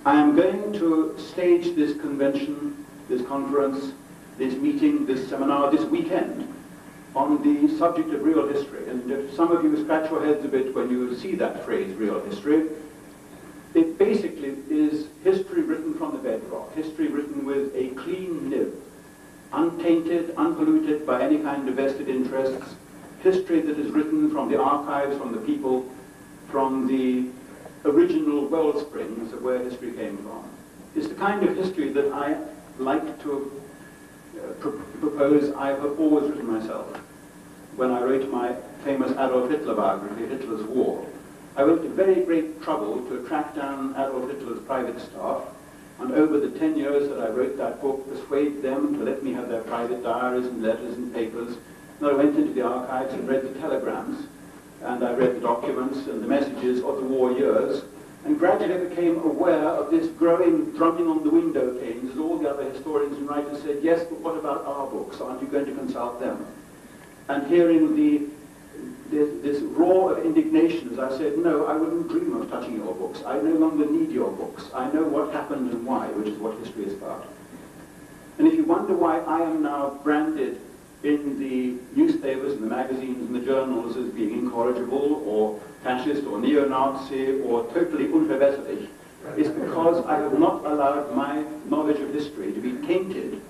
I am going to stage this convention, this conference, this meeting, this seminar, this weekend on the subject of real history. And if some of you scratch your heads a bit when you see that phrase, real history, it basically is history written from the bedrock, history written with a clean nib, untainted, unpolluted by any kind of vested interests, history that is written from the archives, from the people, from the original wellsprings of where history came from. It's the kind of history that I like to propose I have always written myself. When I wrote my famous Adolf Hitler biography, Hitler's War, I went to very great trouble to track down Adolf Hitler's private staff, and over the 10 years that I wrote that book, persuade them to let me have their private diaries and letters and papers. And I went into the archives and read the telegrams, and I read the documents and the messages of the war years, and gradually became aware of this growing drumming on the window panes as all the other historians and writers said, yes, but what about our books? Aren't you going to consult them? And hearing this roar of indignation as I said, no, I wouldn't dream of touching your books. I no longer need your books. I know what happened and why, which is what history is about. And if you wonder why I am now branded in the newspapers and the magazines and the journals as being incorrigible or fascist or neo-Nazi or totally unverbesserlich, it's because I have not allowed my knowledge of history to be tainted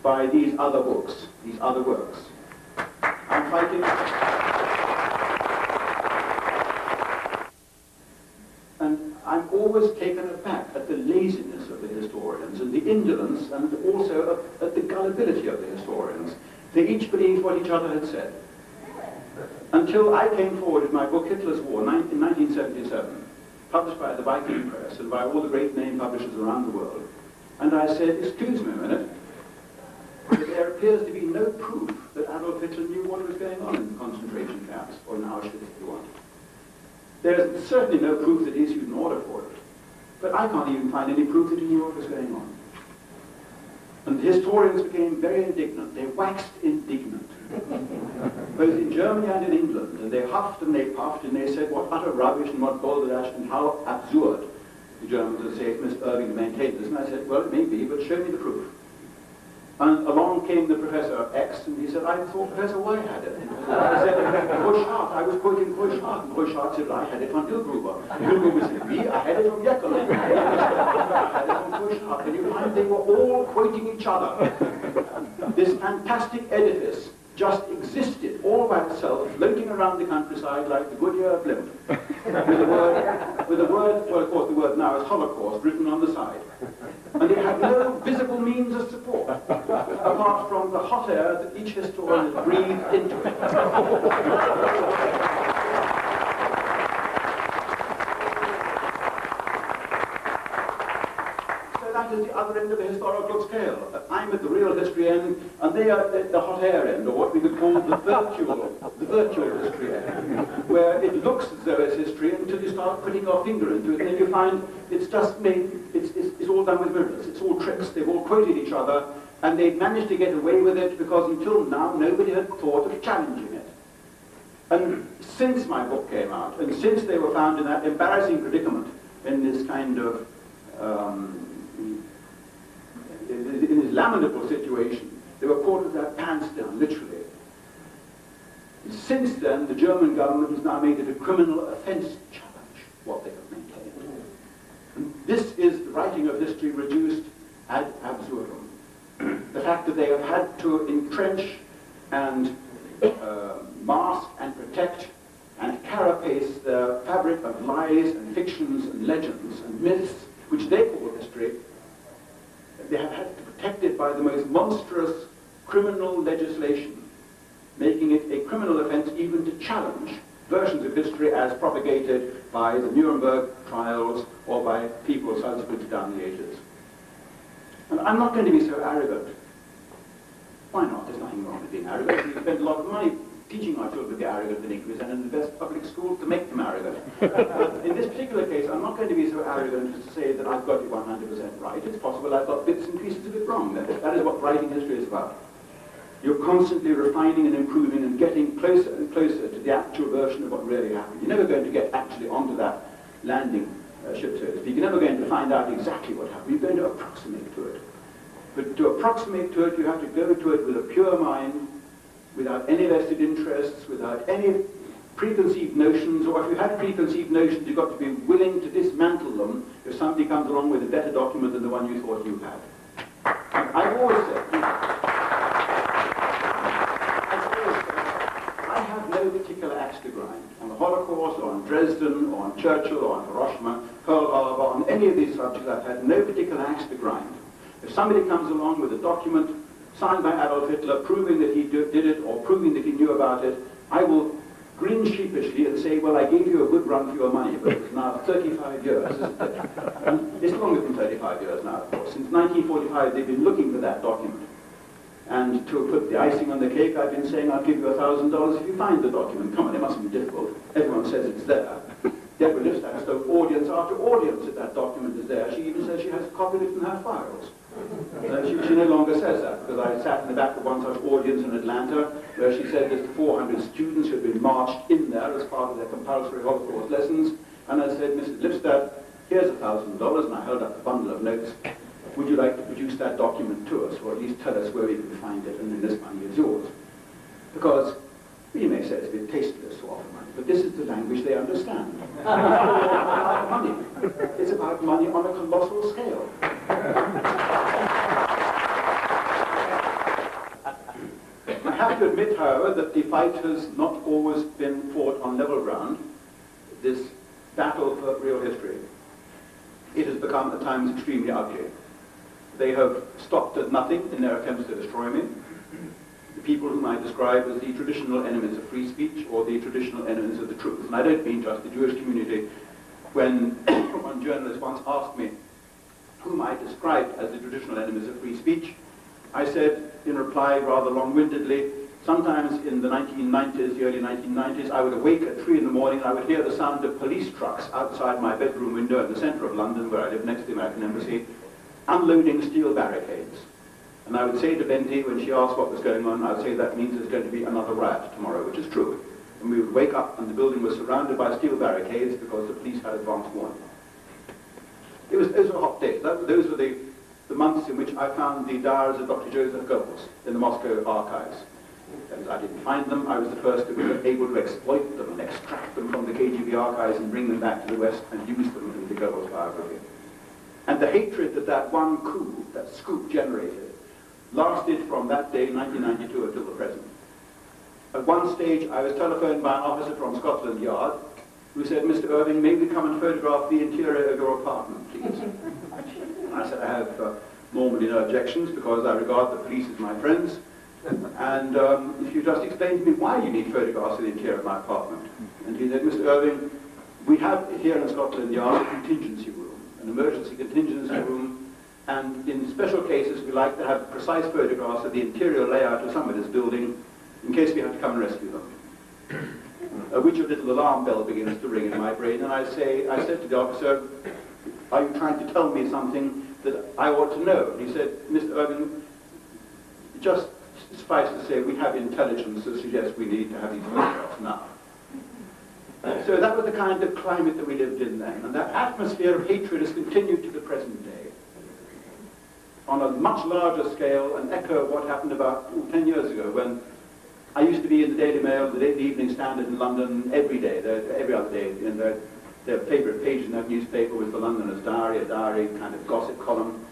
by these other books, these other works. I'm fighting. And I'm always taken aback at the laziness of the historians and the indolence and also at the gullibility of the historians. They each believed what each other had said. Until I came forward with my book, Hitler's War, in 1977, published by the Viking Press and by all the great name publishers around the world. And I said, excuse me a minute, but there appears to be no proof that Adolf Hitler knew what was going on in the concentration camps, or in Auschwitz if you want. There is certainly no proof that he issued an order for it. But I can't even find any proof that he knew what was going on. And the historians became very indignant. They waxed indignant, both in Germany and in England. And they huffed and they puffed and they said what utter rubbish and what balderdash and how absurd the Germans would say if Mr. Irving to maintain this. And I said, well, it may be, but show me the proof. And along came the Professor X, and he said, I thought Professor Y had it. And I said, Kuschart. I was quoting Kuschart, and Kuschart said, I had it from Hillgruber. Hillgruber said, me, I had it from Jekyll. I had it from Kuschart. And you find they were all quoting each other. This fantastic edifice just existed all by itself, floating around the countryside like the Goodyear blimp, with the word, well, of course, the word now is Holocaust, written on the side. And it had no visible means of support, apart from the hot air that each historian had breathed into it. So that is the other end of the historical scale. I'm at the real history end, and they are at the hot air end, or what we would call the virtual history end, where it looks as though it's history until you start putting your finger into it, and then you find it's just made, it's all done with mirrors, it's all tricks. They've all quoted each other, and they've managed to get away with it because until now nobody had thought of challenging it. And since my book came out, and since they were found in that embarrassing predicament, in this kind of in this lamentable situation, they were caught with their pants down, literally. Since then, the German government has now made it a criminal offence to challenge what they have maintained. And this is the writing of history reduced ad absurdum. The fact that they have had to entrench and mask and protect and carapace the fabric of lies and fictions and legends and myths, which they call history. They have had to protect it by the most monstrous criminal legislation, making it a criminal offence even to challenge versions of history as propagated by the Nuremberg trials or by people subsequently down the ages. And I'm not going to be so arrogant. Why not? There's nothing wrong with being arrogant. We spend a lot of money teaching our children to be arrogant and ignorant, and in the best public schools to make them arrogant. In this particular case, I'm not going to be so arrogant as to say that I've got it 100% right. It's possible I've got bits and pieces of it wrong. That is what writing history is about. You're constantly refining and improving and getting closer and closer to the actual version of what really happened. You're never going to get actually onto that landing ship, so to speak. You're never going to find out exactly what happened. You're going to approximate to it. But to approximate to it, you have to go to it with a pure mind, without any vested interests, without any preconceived notions, or if you had preconceived notions, you've got to be willing to dismantle them if somebody comes along with a better document than the one you thought you had. And I've always said, I have no particular axe to grind on the Holocaust, or on Dresden, or on Churchill, or on Hiroshima, Pearl Harbor, on any of these subjects. I've had no particular axe to grind. If somebody comes along with a document signed by Adolf Hitler proving that he did it, or proving that he knew about it, I will grin sheepishly and say, well, I gave you a good run for your money, but it's now 35 years, isn't it? And it's longer than 35 years now, of course. Since 1945, they've been looking for that document. And to put the icing on the cake, I've been saying, I'll give you $1,000 if you find the document. Come on, it mustn't be difficult. Everyone says it's there. Deborah Lipstadt has told audience after audience that that document is there. She even says she has copied it in her files. She no longer says that, because I sat in the back of one such audience in Atlanta, where she said there's 400 students who had been marched in there as part of their compulsory Holocaust lessons, and I said, Mrs. Lipstadt, here's $1,000, and I held up a bundle of notes. Would you like to produce that document to us, or at least tell us where we can find it, and then this money is yours? Because we may say it's a bit tasteless to offer money, but this is the language they understand. It's about money. It's about money on a colossal scale. I have to admit, however, that the fight has not always been fought on level ground, this battle for real history. It has become at times extremely ugly. They have stopped at nothing in their attempts to destroy me. The people whom I describe as the traditional enemies of free speech, or the traditional enemies of the truth. And I don't mean just the Jewish community. When one journalist once asked me whom I described as the traditional enemies of free speech, I said in reply rather long-windedly, sometimes in the 1990s, the early 1990s, I would awake at 3 in the morning and I would hear the sound of police trucks outside my bedroom window in the centre of London, where I live next to the American Embassy, unloading steel barricades. And I would say to Benty, when she asked what was going on, I would say that means there's going to be another riot tomorrow, which is true. And we would wake up and the building was surrounded by steel barricades because the police had advance warning. Those were hot days. Those were the months in which I found the diaries of Dr. Joseph Goebbels in the Moscow archives. And I didn't find them. I was the first to be able to exploit them and extract them from the KGB archives and bring them back to the West and use them in the Goebbels biography. And the hatred that that one coup, that scoop generated, lasted from that day, 1992, until the present. At one stage, I was telephoned by an officer from Scotland Yard who said, Mr. Irving, may we come and photograph the interior of your apartment, please? And I said, I have normally no objections because I regard the police as my friends. And if you just explain to me why you need photographs of the interior of my apartment. And he said, Mr. Irving, we have here in Scotland Yard a contingency room, an emergency contingency room, and in special cases we like to have precise photographs of the interior layout of somebody's building in case we have to come and rescue them. At which a little alarm bell begins to ring in my brain, and I said to the officer, are you trying to tell me something that I ought to know? And he said, Mr. Irving, just suffice to say we have intelligence that suggests we need to have these photographs now. So that was the kind of climate that we lived in then, and that atmosphere of hatred has continued to the present day. On a much larger scale, an echo of what happened about 10 years ago, when I used to be in the Daily Mail, the Evening Standard in London every day, every other day, and their favourite page in that newspaper was the Londoner's Diary, a diary kind of gossip column,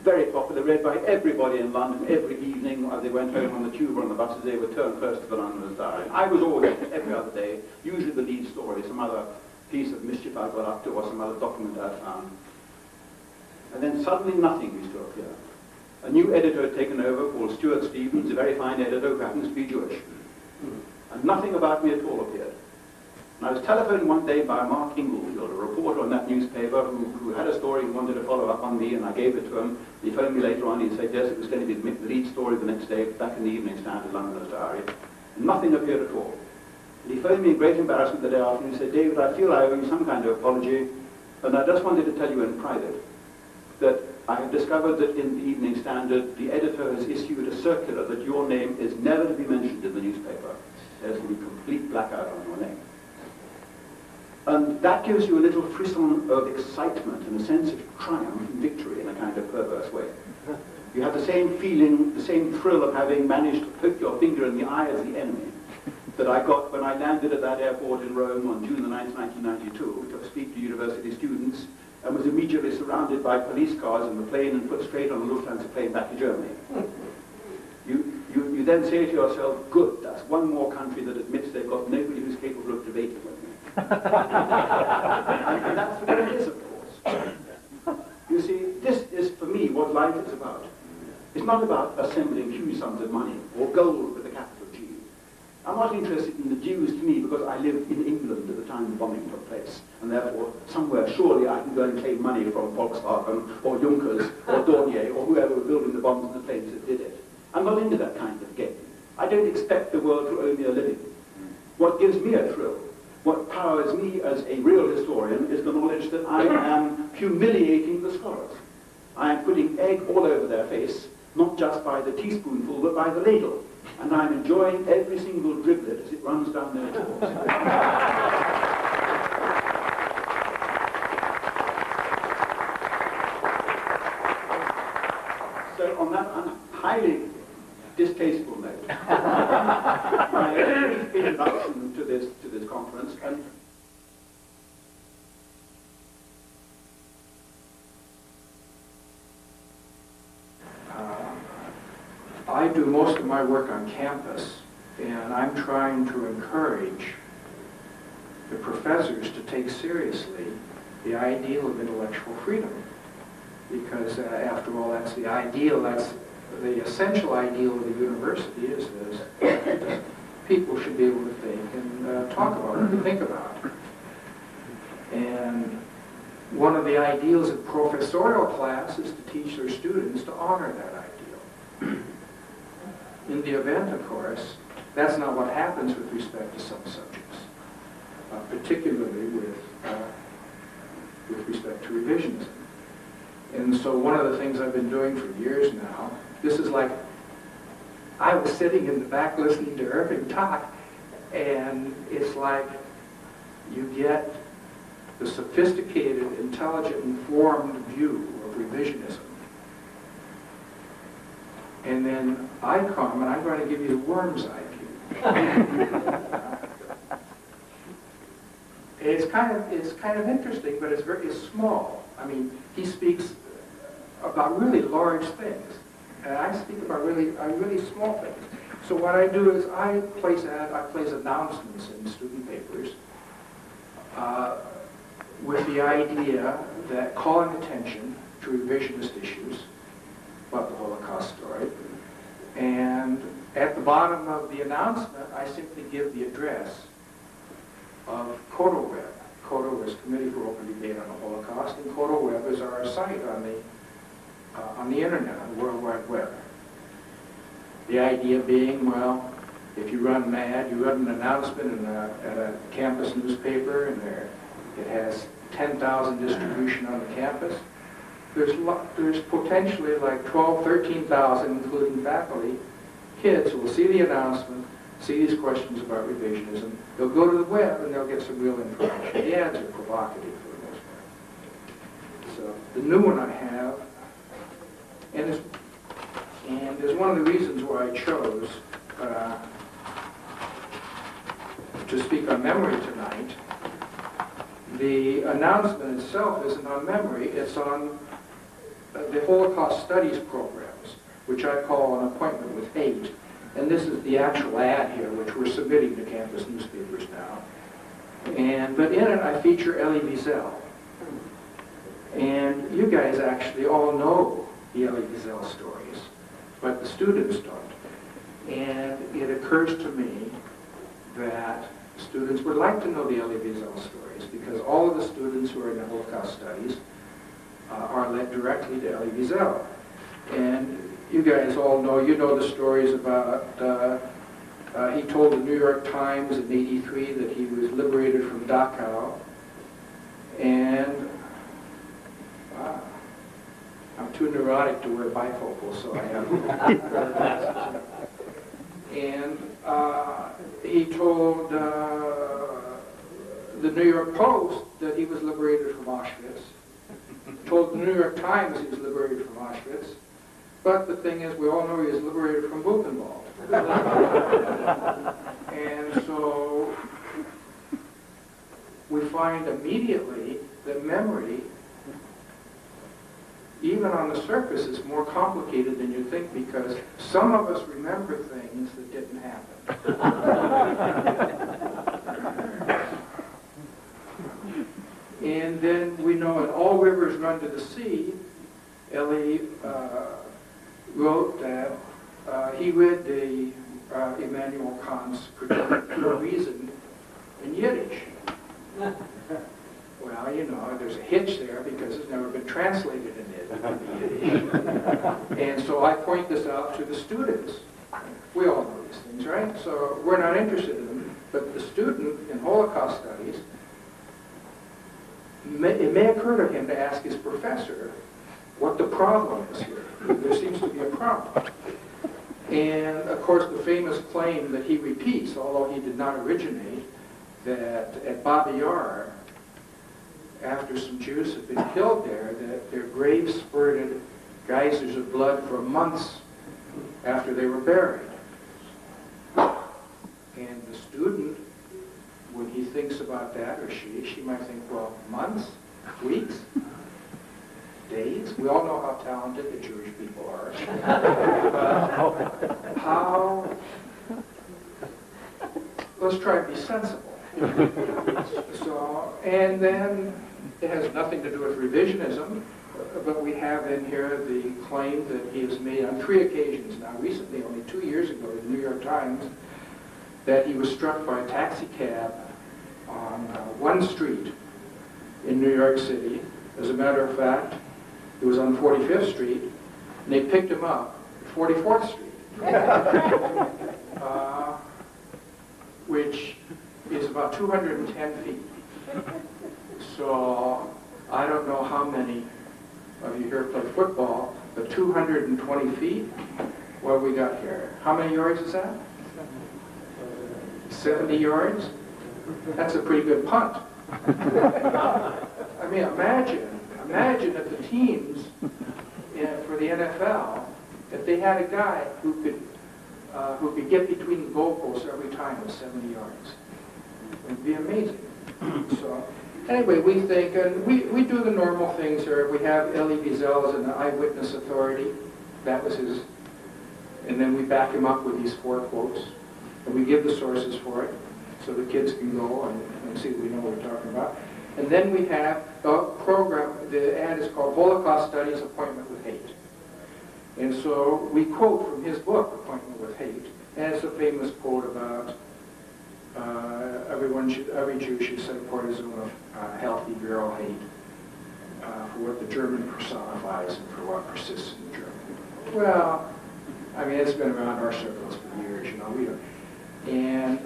very popular, read by everybody in London every evening. As they went home on the tube or on the buses, they would turn first to the Londoner's Diary. And I was always, every other day, usually the lead story, some other piece of mischief I got up to, or some other document I found. And then suddenly nothing used to appear. A new editor had taken over called Stuart Stevens, a very fine editor who happens to be Jewish. And nothing about me at all appeared. And I was telephoned one day by Mark Inglefield, a reporter on that newspaper who had a story and wanted to follow up on me, and I gave it to him. He phoned me later on, he said yes, it was going to be the lead story the next day, back in the Evening Standard, Londoner's Diary. And nothing appeared at all. And he phoned me in great embarrassment the day after, and he said, David, I feel I owe you some kind of apology, and I just wanted to tell you in private that I have discovered that in the Evening Standard, the editor has issued a circular that your name is never to be mentioned in the newspaper. There's to be complete blackout on your name. And that gives you a little frisson of excitement and a sense of triumph and victory in a kind of perverse way. You have the same feeling, the same thrill of having managed to poke your finger in the eye of the enemy that I got when I landed at that airport in Rome on June the 9th, 1992, to speak to university students, and was immediately surrounded by police cars in the plane and put straight on a Lufthansa plane back to Germany. You then say to yourself, good, that's one more country that admits they've got nobody who's capable of debating with me. And that's the way it is, of course. You see, this is, for me, what life is about. It's not about assembling huge sums of money or gold with a capital G. I'm not interested in the Jews, to me, because I lived in England at the time the bombing took place, and therefore somewhere surely I can go and claim money from Volkswagen or Junkers or Dornier or whoever were building the bombs and the planes that did it. I'm not into that kind of game. I don't expect the world to owe me a living. What gives me a thrill, what powers me as a real historian, is the knowledge that I am humiliating the scholars. I am putting egg all over their face, not just by the teaspoonful, but by the ladle. And I'm enjoying every single driblet as it runs down their jaws. So on that highly distasteful note, my brief introduction to this conference, and I do most of my work on campus, and I'm trying to encourage the professors to take seriously the ideal of intellectual freedom. Because after all, that's the ideal, that's the essential ideal of the university, is this. People should be able to think and talk about it and think about it. And one of the ideals of professorial class is to teach their students to honor that ideal. In the event, of course, that's not what happens with respect to some subjects, particularly with respect to revisionism. And so one of the things I've been doing for years now, this is like, I was sitting in the back listening to Irving talk, and it's like you get the sophisticated, intelligent, informed view of revisionism. And then I come, and I'm going to give you the worm's eye view. It's kind of interesting, but it's small. I mean, he speaks about really large things, and I speak about really small things. So what I do is I place announcements in student papers with the idea that calling attention to revisionist issues about the Holocaust story, and at the bottom of the announcement, I simply give the address of CotoWeb. COTO is Committee for Open Debate on the Holocaust, and CotoWeb is our site on the internet, on the World Wide Web. The idea being, well, if you run mad, you run an announcement at a campus newspaper, and it has 10,000 distribution on the campus. There's potentially like 12, 13,000, including faculty, kids who will see the announcement, see these questions about revisionism. They'll go to the web and they'll get some real information. The ads are provocative for the most part. So the new one I have, and is one of the reasons why I chose to speak on memory tonight. The announcement itself isn't on memory, it's on the Holocaust Studies programs, which I call An Appointment with Hate. And this is the actual ad here, which we're submitting to campus newspapers now. But in it, I feature Elie Wiesel. And you guys actually all know the Elie Wiesel stories, but the students don't. And it occurs to me that students would like to know the Elie Wiesel stories, because all of the students who are in the Holocaust Studies are led directly to Elie Wiesel. And you guys all know, you know the stories about, he told the New York Times in '83 that he was liberated from Dachau, and I'm too neurotic to wear bifocals, so I have glasses. And he told the New York Post that he was liberated from Auschwitz, told the New York Times he was liberated from Auschwitz, but the thing is, we all know he was liberated from Buchenwald. And so we find immediately that memory, even on the surface, is more complicated than you think, because some of us remember things that didn't happen. And then we know in All Rivers Run to the Sea, Ellie wrote that he read the Immanuel Kant's Critique for a Reason in Yiddish. Well, you know, there's a hitch there because it's never been translated in Yiddish. And so I point this out to the students. We all know these things, right? So we're not interested in them, but the student in Holocaust studies, it may occur to him to ask his professor what the problem is here. There seems to be a problem. And of course the famous claim that he repeats, although he did not originate, that at Babi Yar, after some Jews had been killed there, that their graves spurted geysers of blood for months after they were buried. And the student, when he thinks about that, or she might think, well, months, weeks, days? We all know how talented the Jewish people are. But how, let's try to be sensible. So, and then it has nothing to do with revisionism, but we have in here the claim that he has made on 3 occasions now, recently, only 2 years ago, in the New York Times, that he was struck by a taxi cab on one street in New York City. As a matter of fact, it was on 45th Street, and they picked him up at 44th Street, which is about 210 feet. So I don't know how many of you here play football, but 220 feet, what have we got here? How many yards is that? 70 yards? That's a pretty good punt. I mean, imagine if the teams for the NFL, if they had a guy who could get between the goalposts every time with 70 yards. It would be amazing. So, anyway, we think, and we do the normal things here. We have Elie Wiesel as an eyewitness authority. That was his, and then we back him up with these 4 quotes, and we give the sources for it, so the kids can go and see that we know what we're talking about. And then we have the program, the ad is called Holocaust Studies, Appointment with Hate. And so we quote from his book, Appointment with Hate, and it's a famous quote about every Jew should set apart his own healthy virile hate for what the German personifies and for what persists in the German. Well, I mean, it's been around our circles for years, you know. We don't, and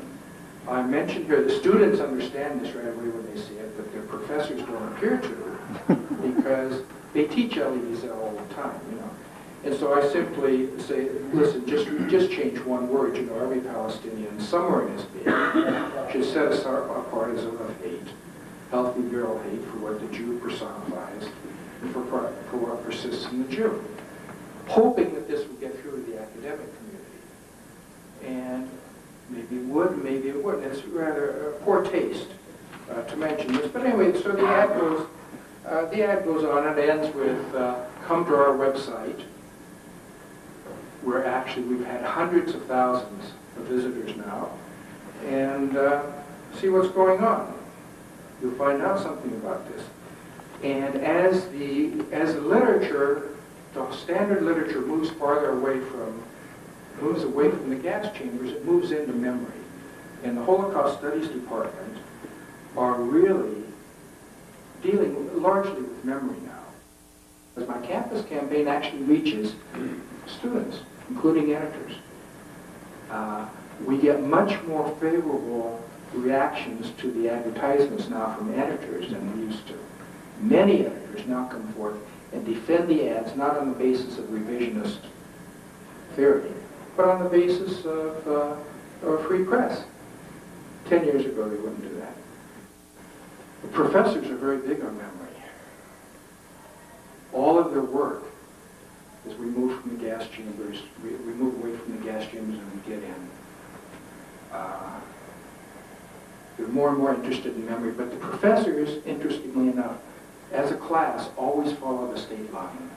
I mentioned here, the students understand this right away when they see it, but their professors don't appear to, because they teach Elie Wiesel all the time, you know. And so I simply say, listen, just change one word. You know, every Palestinian somewhere in his being should set apart his own hate, healthy virile hate for what the Jew personifies and for what persists in the Jew, hoping that this would get through to the academic community. And maybe it would, maybe it wouldn't. It's rather poor taste to mention this. But anyway, so the ad goes on and ends with, come to our website, where actually we've had hundreds of thousands of visitors now, and see what's going on. You'll find out something about this. And as the literature, the standard literature moves farther away from the gas chambers, it moves into memory. And the Holocaust Studies Department are really dealing largely with memory now. As my campus campaign actually reaches students, including editors. We get much more favorable reactions to the advertisements now from editors than we used to. Many editors now come forth and defend the ads not on the basis of revisionist theory, but on the basis of free press. 10 years ago, they wouldn't do that. The professors are very big on memory. All of their work is we move from the gas chambers, we move away from the gas chambers and we get in. They're more and more interested in memory, but the professors, interestingly enough, as a class, always follow the state line.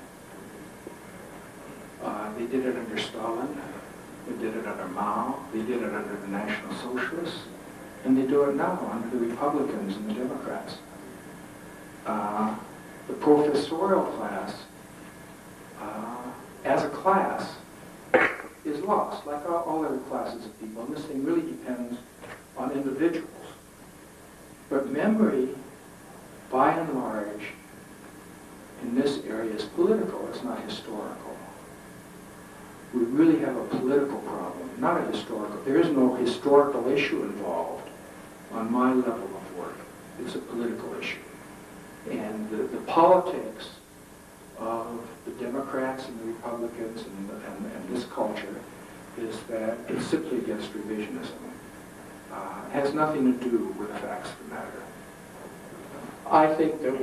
They did it under Stalin, they did it under Mao, they did it under the National Socialists, and they do it now under the Republicans and the Democrats. The professorial class, as a class, is lost, like all other classes of people, and this thing really depends on individuals. But memory, by and large, in this area is political, it's not historical. We really have a political problem, not a historical. There is no historical issue involved on my level of work. It's a political issue. And the politics of the Democrats and the Republicans and this culture is that it's simply against revisionism. It has nothing to do with the facts of the matter. I think that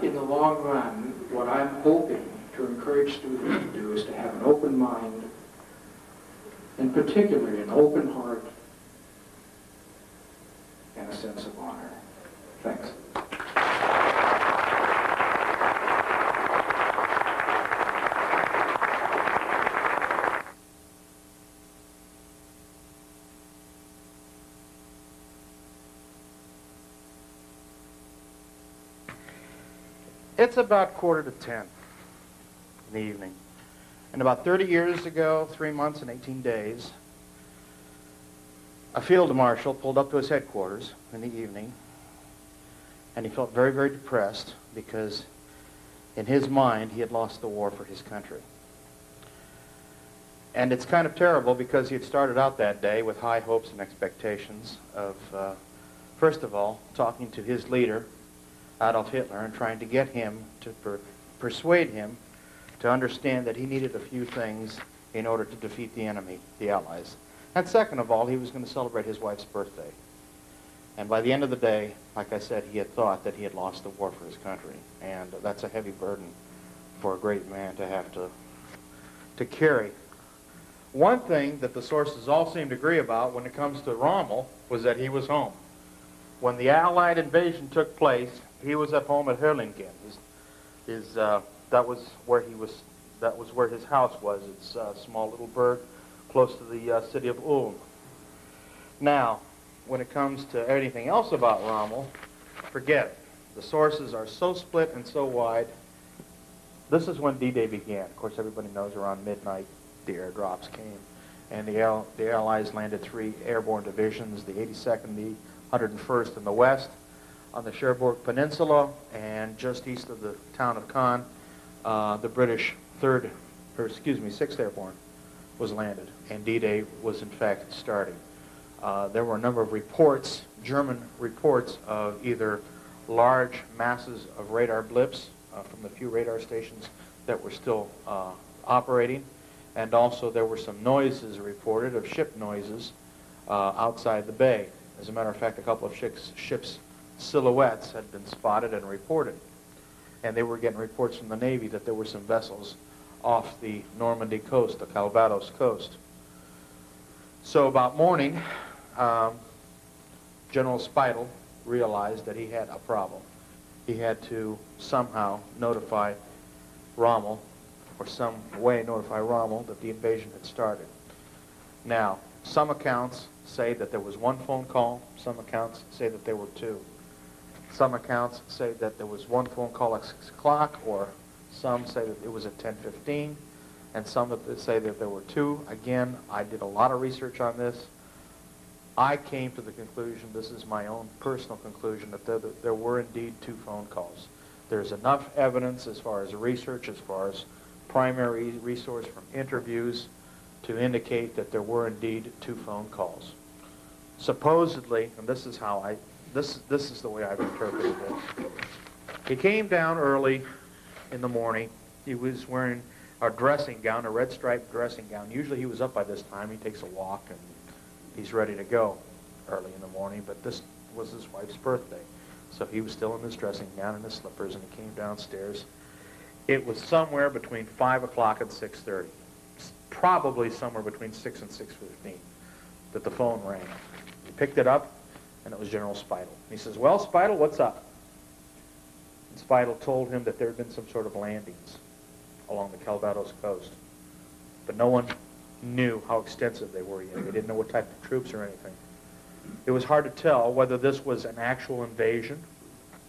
in the long run, what I'm hoping to encourage students to do is to have an open mind, and particularly an open heart and a sense of honor. Thanks. It's about 9:45 in the evening. And about 30 years ago, 3 months and 18 days, a field marshal pulled up to his headquarters in the evening, and he felt very, very depressed because in his mind he had lost the war for his country. And it's kind of terrible because he had started out that day with high hopes and expectations of, first of all, talking to his leader, Adolf Hitler, and trying to get him to persuade him to understand that he needed a few things in order to defeat the enemy, the Allies. And second of all, he was going to celebrate his wife's birthday. And by the end of the day, like I said, he had thought that he had lost the war for his country. And that's a heavy burden for a great man to have to carry. One thing that the sources all seem to agree about when it comes to Rommel was that he was home. When the Allied invasion took place, he was at home at Herlingen. That was where his house was. It's a small little burg close to the city of Ulm. Now, when it comes to anything else about Rommel, forget it. The sources are so split and so wide. This is when D-Day began. Of course, everybody knows around midnight the airdrops came, and the Allies landed 3 airborne divisions, the 82nd, the 101st in the west, on the Cherbourg Peninsula, and just east of the town of Caen, the British 6th Airborne was landed, and D-Day was in fact starting. There were a number of reports, German reports, of either large masses of radar blips from the few radar stations that were still operating, and also there were some noises reported of ship noises outside the bay. As a matter of fact, a couple of ships' silhouettes had been spotted and reported. And they were getting reports from the Navy that there were some vessels off the Normandy coast, the Calvados coast. So about morning, General Speidel realized that he had a problem. He had to somehow notify Rommel, or some way notify Rommel that the invasion had started. Now, some accounts say that there was 1 phone call. Some accounts say that there were 2. Some accounts say that there was 1 phone call at 6 o'clock, or some say that it was at 10:15, and some say that there were 2. Again, I did a lot of research on this. I came to the conclusion, this is my own personal conclusion, that there were indeed 2 phone calls. There's enough evidence as far as research, as far as primary resource from interviews, to indicate that there were indeed 2 phone calls. Supposedly, and this is how this is the way I've interpreted it. He came down early in the morning. He was wearing a dressing gown, a red striped dressing gown. Usually he was up by this time. He takes a walk and he's ready to go early in the morning, but this was his wife's birthday. So he was still in his dressing gown and his slippers, and he came downstairs. It was somewhere between 5 o'clock and 6:30, probably somewhere between 6 and 6:15, that the phone rang. He picked it up, and it was General Speidel. He says, "Well, Speidel, what's up?" And Speidel told him that there had been some sort of landings along the Calvados coast, but no one knew how extensive they were yet. They didn't know what type of troops or anything. It was hard to tell whether this was an actual invasion,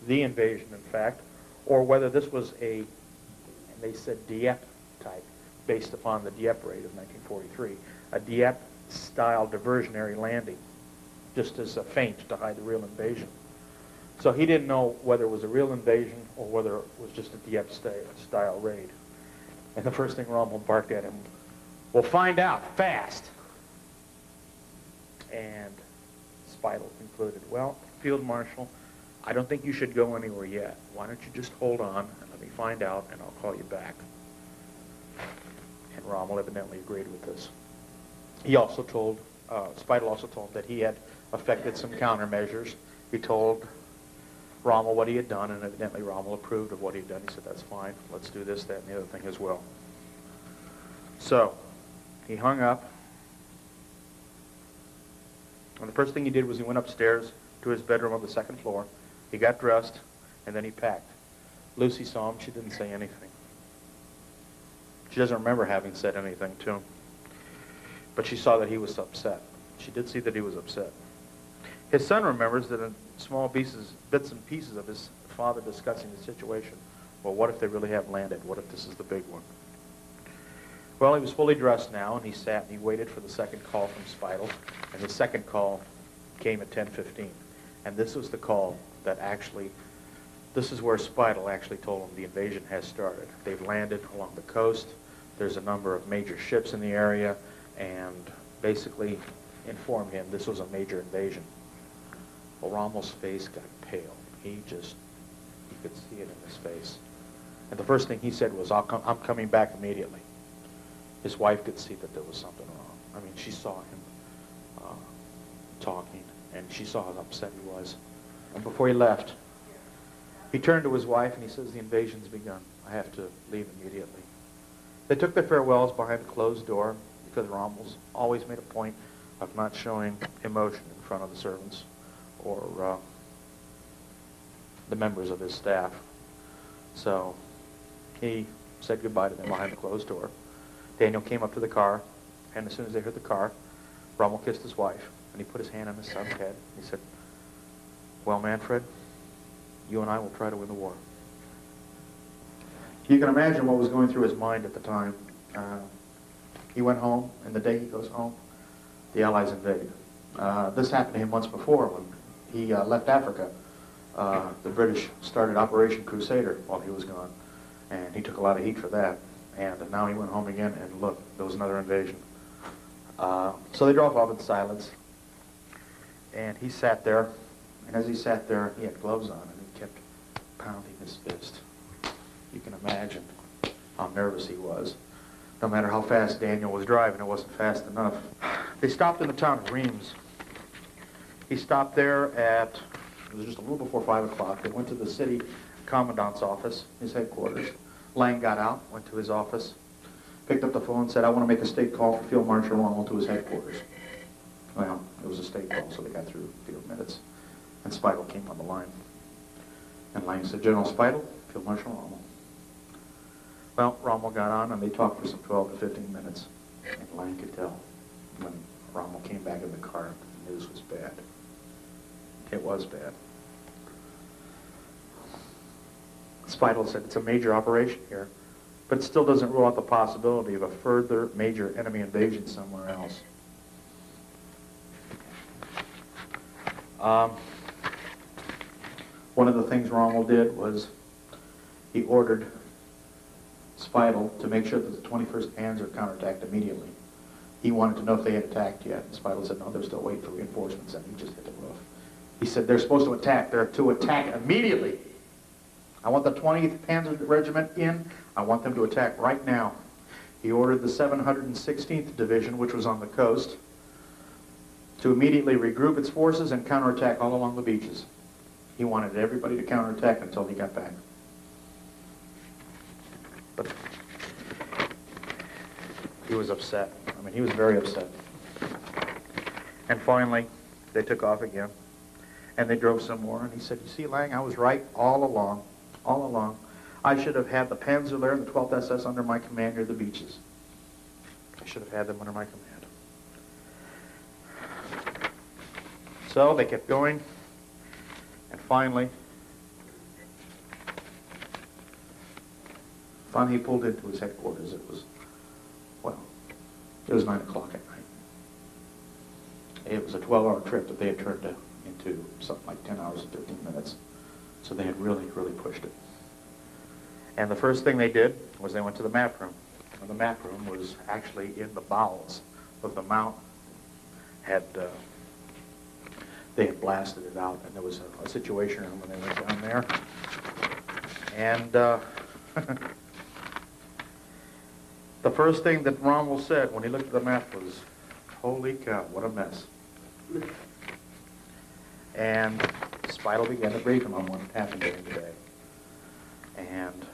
the invasion, in fact, or whether this was a, and they said Dieppe type, based upon the Dieppe raid of 1943, a Dieppe-style diversionary landing, just as a feint to hide the real invasion. So he didn't know whether it was a real invasion or whether it was just a Dieppe-style raid. And the first thing Rommel barked at him, "We'll find out fast." And Speidel concluded, "Well, Field Marshal, I don't think you should go anywhere yet. Why don't you just hold on and let me find out, and I'll call you back." And Rommel evidently agreed with this. He also told, Speidel also told that he had effected some countermeasures. He told Rommel what he had done, and evidently Rommel approved of what he had done. He said, "That's fine. Let's do this, that, and the other thing as well." So he hung up, and the first thing he did was he went upstairs to his bedroom on the second floor. He got dressed, and then he packed. Lucy saw him. She didn't say anything. She doesn't remember having said anything to him, but she saw that he was upset. She did see that he was upset. His son remembers that in small bits and pieces of his father discussing the situation. Well, what if they really have landed? What if this is the big one? Well, he was fully dressed now, and he sat and he waited for the second call from Speidel, and the second call came at 10:15. And this was the call that actually, this is where Speidel actually told him the invasion has started. They've landed along the coast. There's a number of major ships in the area, and basically informed him this was a major invasion. Well, Rommel's face got pale. You could see it in his face. And the first thing he said was, I'm coming back immediately. His wife could see that there was something wrong. I mean, she saw him talking, and she saw how upset he was. And before he left, he turned to his wife and he says, "The invasion's begun. I have to leave immediately." They took their farewells behind a closed door, because Rommel's always made a point of not showing emotion in front of the servants or the members of his staff. So he said goodbye to them behind the closed door. Daniel came up to the car, and as soon as they heard the car, Rommel kissed his wife, and he put his hand on his son's head. He said, "Well, Manfred, you and I will try to win the war." You can imagine what was going through his mind at the time. He went home, and the day he goes home, the Allies invade. This happened to him once before when he left Africa. The British started Operation Crusader while he was gone, and he took a lot of heat for that. And now he went home again, and look, there was another invasion. So they drove off in silence, and he sat there, and as he sat there, he had gloves on, and he kept pounding his fist. You can imagine how nervous he was. No matter how fast Daniel was driving, it wasn't fast enough. They stopped in the town of Reims. He stopped there it was just a little before 5 o'clock. They went to the city commandant's office, his headquarters. Lang got out, went to his office, picked up the phone and said, "I want to make a state call for Field Marshal Rommel to his headquarters." Well, it was a state call, so they got through field minutes. And Speidel came on the line. And Lang said, "General Speidel, Field Marshal Rommel." Well, Rommel got on, and they talked for some 12 to 15 minutes. And Lang could tell when Rommel came back in the car that the news was bad. It was bad. Speidel said, "It's a major operation here, but it still doesn't rule out the possibility of a further major enemy invasion somewhere else." One of the things Rommel did was he ordered Speidel to make sure that the 21st Panzer counterattacked immediately. He wanted to know if they had attacked yet. And Speidel said, "No, they're still waiting for reinforcements," and he just hit the roof. He said, "They're supposed to attack. They're to attack immediately. I want the 20th Panzer Regiment in. I want them to attack right now." He ordered the 716th Division, which was on the coast, to immediately regroup its forces and counterattack all along the beaches. He wanted everybody to counterattack until he got back. But he was upset. I mean, he was very upset. And finally, they took off again, and they drove some more, and he said, "You see, Lang, I was right all along, all along. I should have had the Panzer and the 12th SS under my command near the beaches. I should have had them under my command." So they kept going, and finally he pulled into his headquarters. It was 9 o'clock at night. It was a 12-hour trip that they had turned into something like 10 hours and 15 minutes. So they had really, really pushed it. And the first thing they did was they went to the map room. And the map room was actually in the bowels of the mountain. They had blasted it out, and there was a situation room when they went down there. And the first thing that Rommel said when he looked at the map was, "Holy cow, what a mess." And Speidel began to brief him on what had happened during the day. And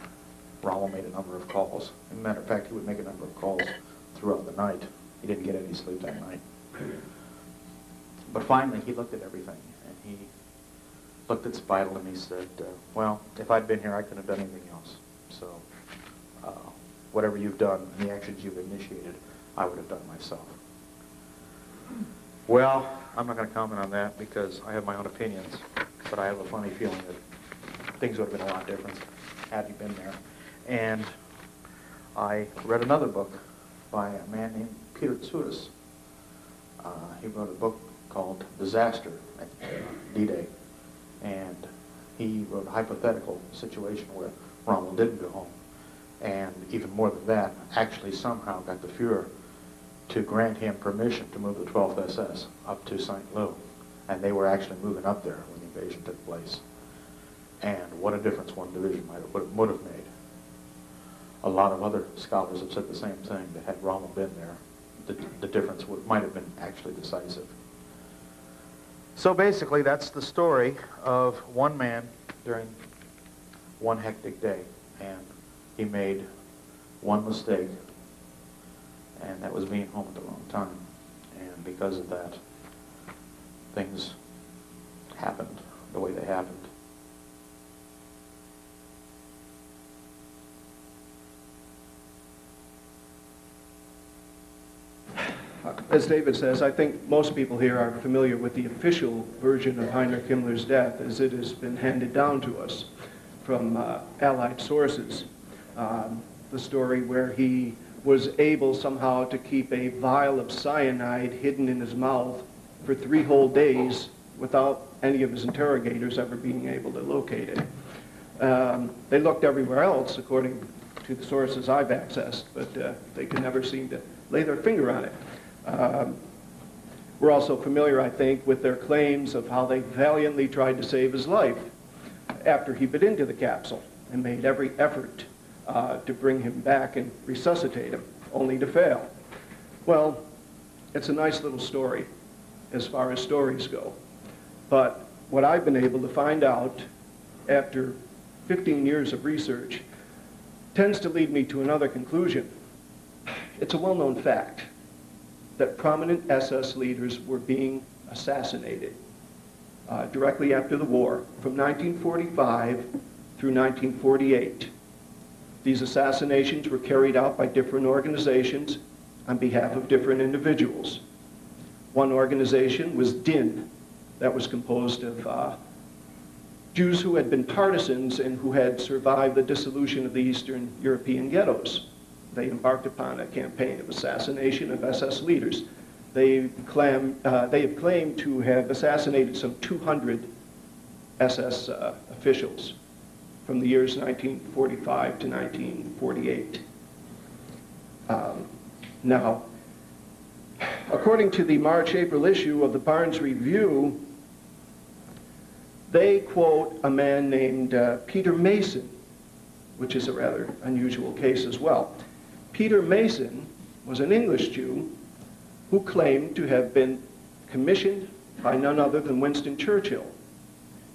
Rommel made a number of calls. As a matter of fact, he would make a number of calls throughout the night. He didn't get any sleep that night. But finally, he looked at everything, and he looked at Speidel, and he said, "Well, if I'd been here, I couldn't have done anything else. So whatever you've done, and the actions you've initiated, I would have done myself." Well, I'm not going to comment on that because I have my own opinions, but I have a funny feeling that things would have been a lot different had he been there. And I read another book by a man named Peter Tsutis. He wrote a book called Disaster at D-Day, and he wrote a hypothetical situation where Rommel didn't go home, and even more than that, actually somehow got the Fuhrer to grant him permission to move the 12th SS up to St. Louis, and they were actually moving up there when the invasion took place. And what a difference one division would have made. A lot of other scholars have said the same thing, that had Rommel been there, the difference might have been actually decisive. So basically, that's the story of one man during one hectic day, and he made one mistake, and that was being home at the wrong time. And because of that, things happened the way they happened. As David says, I think most people here are familiar with the official version of Heinrich Himmler's death as it has been handed down to us from Allied sources. The story where he was able somehow to keep a vial of cyanide hidden in his mouth for 3 whole days without any of his interrogators ever being able to locate it. They looked everywhere else, according to the sources I've accessed, but they could never seem to lay their finger on it. We're also familiar, I think, with their claims of how they valiantly tried to save his life after he bit into the capsule and made every effort to bring him back and resuscitate him, only to fail. Well, it's a nice little story as far as stories go. But what I've been able to find out after 15 years of research tends to lead me to another conclusion. It's a well-known fact that prominent SS leaders were being assassinated directly after the war, from 1945 through 1948. These assassinations were carried out by different organizations on behalf of different individuals. One organization was DIN, that was composed of Jews who had been partisans and who had survived the dissolution of the Eastern European ghettos. They embarked upon a campaign of assassination of SS leaders. They have claimed to have assassinated some 200 SS officials from the years 1945 to 1948. Now, according to the March-April issue of the Barnes Review, they quote a man named Peter Mason, which is a rather unusual case as well. Peter Mason was an English Jew who claimed to have been commissioned by none other than Winston Churchill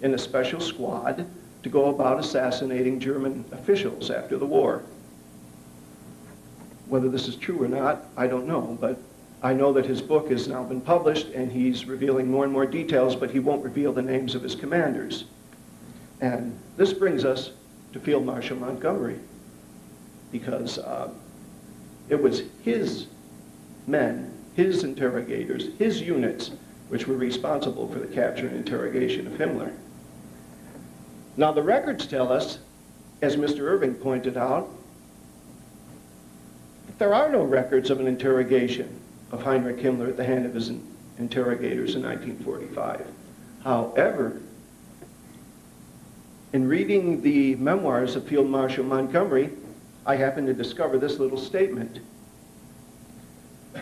in a special squad to go about assassinating German officials after the war. Whether this is true or not, I don't know, but I know that his book has now been published and he's revealing more and more details, but he won't reveal the names of his commanders. And this brings us to Field Marshal Montgomery, because it was his men, his interrogators, his units, which were responsible for the capture and interrogation of Himmler. Now the records tell us, as Mr. Irving pointed out, that there are no records of an interrogation of Heinrich Himmler at the hand of his interrogators in 1945. However, in reading the memoirs of Field Marshal Montgomery, I happened to discover this little statement.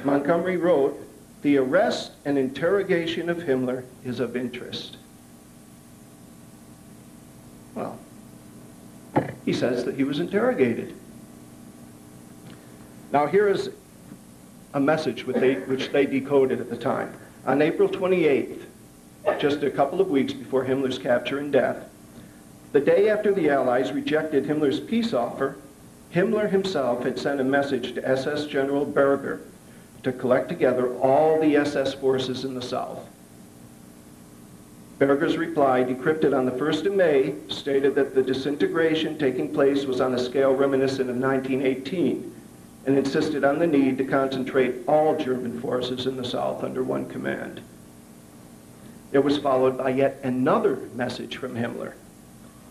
Montgomery wrote, "The arrest and interrogation of Himmler is of interest." Well, he says that he was interrogated. Now here is a message which they decoded at the time. On April 28th, just a couple of weeks before Himmler's capture and death, the day after the Allies rejected Himmler's peace offer, Himmler himself had sent a message to SS General Berger to collect together all the SS forces in the South. Berger's reply, decrypted on the 1st of May, stated that the disintegration taking place was on a scale reminiscent of 1918, and insisted on the need to concentrate all German forces in the South under one command. It was followed by yet another message from Himmler,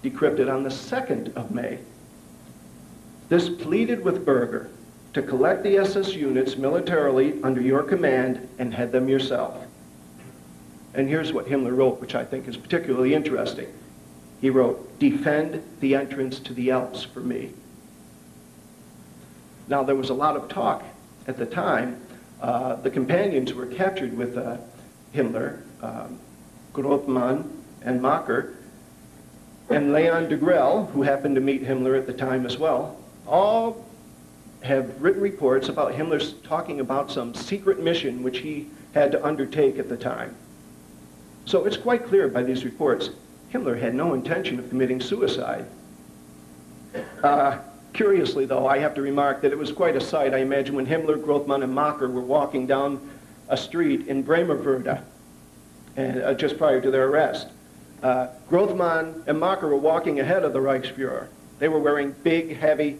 decrypted on the 2nd of May. This pleaded with Berger to collect the SS units militarily under your command and head them yourself. And here's what Himmler wrote, which I think is particularly interesting. He wrote, "Defend the entrance to the Alps for me." Now, there was a lot of talk at the time. The companions who were captured with Himmler, Grothmann and Macher, and Leon de Grelle, who happened to meet Himmler at the time as well, all have written reports about Himmler's talking about some secret mission which he had to undertake at the time. So it's quite clear by these reports, Himmler had no intention of committing suicide. Curiously, though, I have to remark that it was quite a sight, I imagine, when Himmler, Grothmann, and Macher were walking down a street in Bremervörde, and just prior to their arrest. Grothmann and Macher were walking ahead of the Reichsfuhrer. They were wearing big, heavy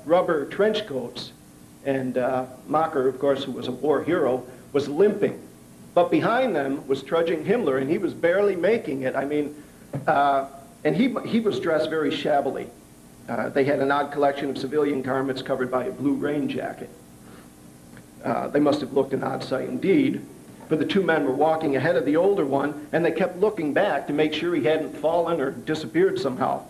rubber trench coats, and Macher, of course, who was a war hero, was limping. But behind them was trudging Himmler, and he was barely making it. I mean, and he was dressed very shabbily. They had an odd collection of civilian garments covered by a blue rain jacket. They must have looked an odd sight indeed, for the two men were walking ahead of the older one, and they kept looking back to make sure he hadn't fallen or disappeared somehow.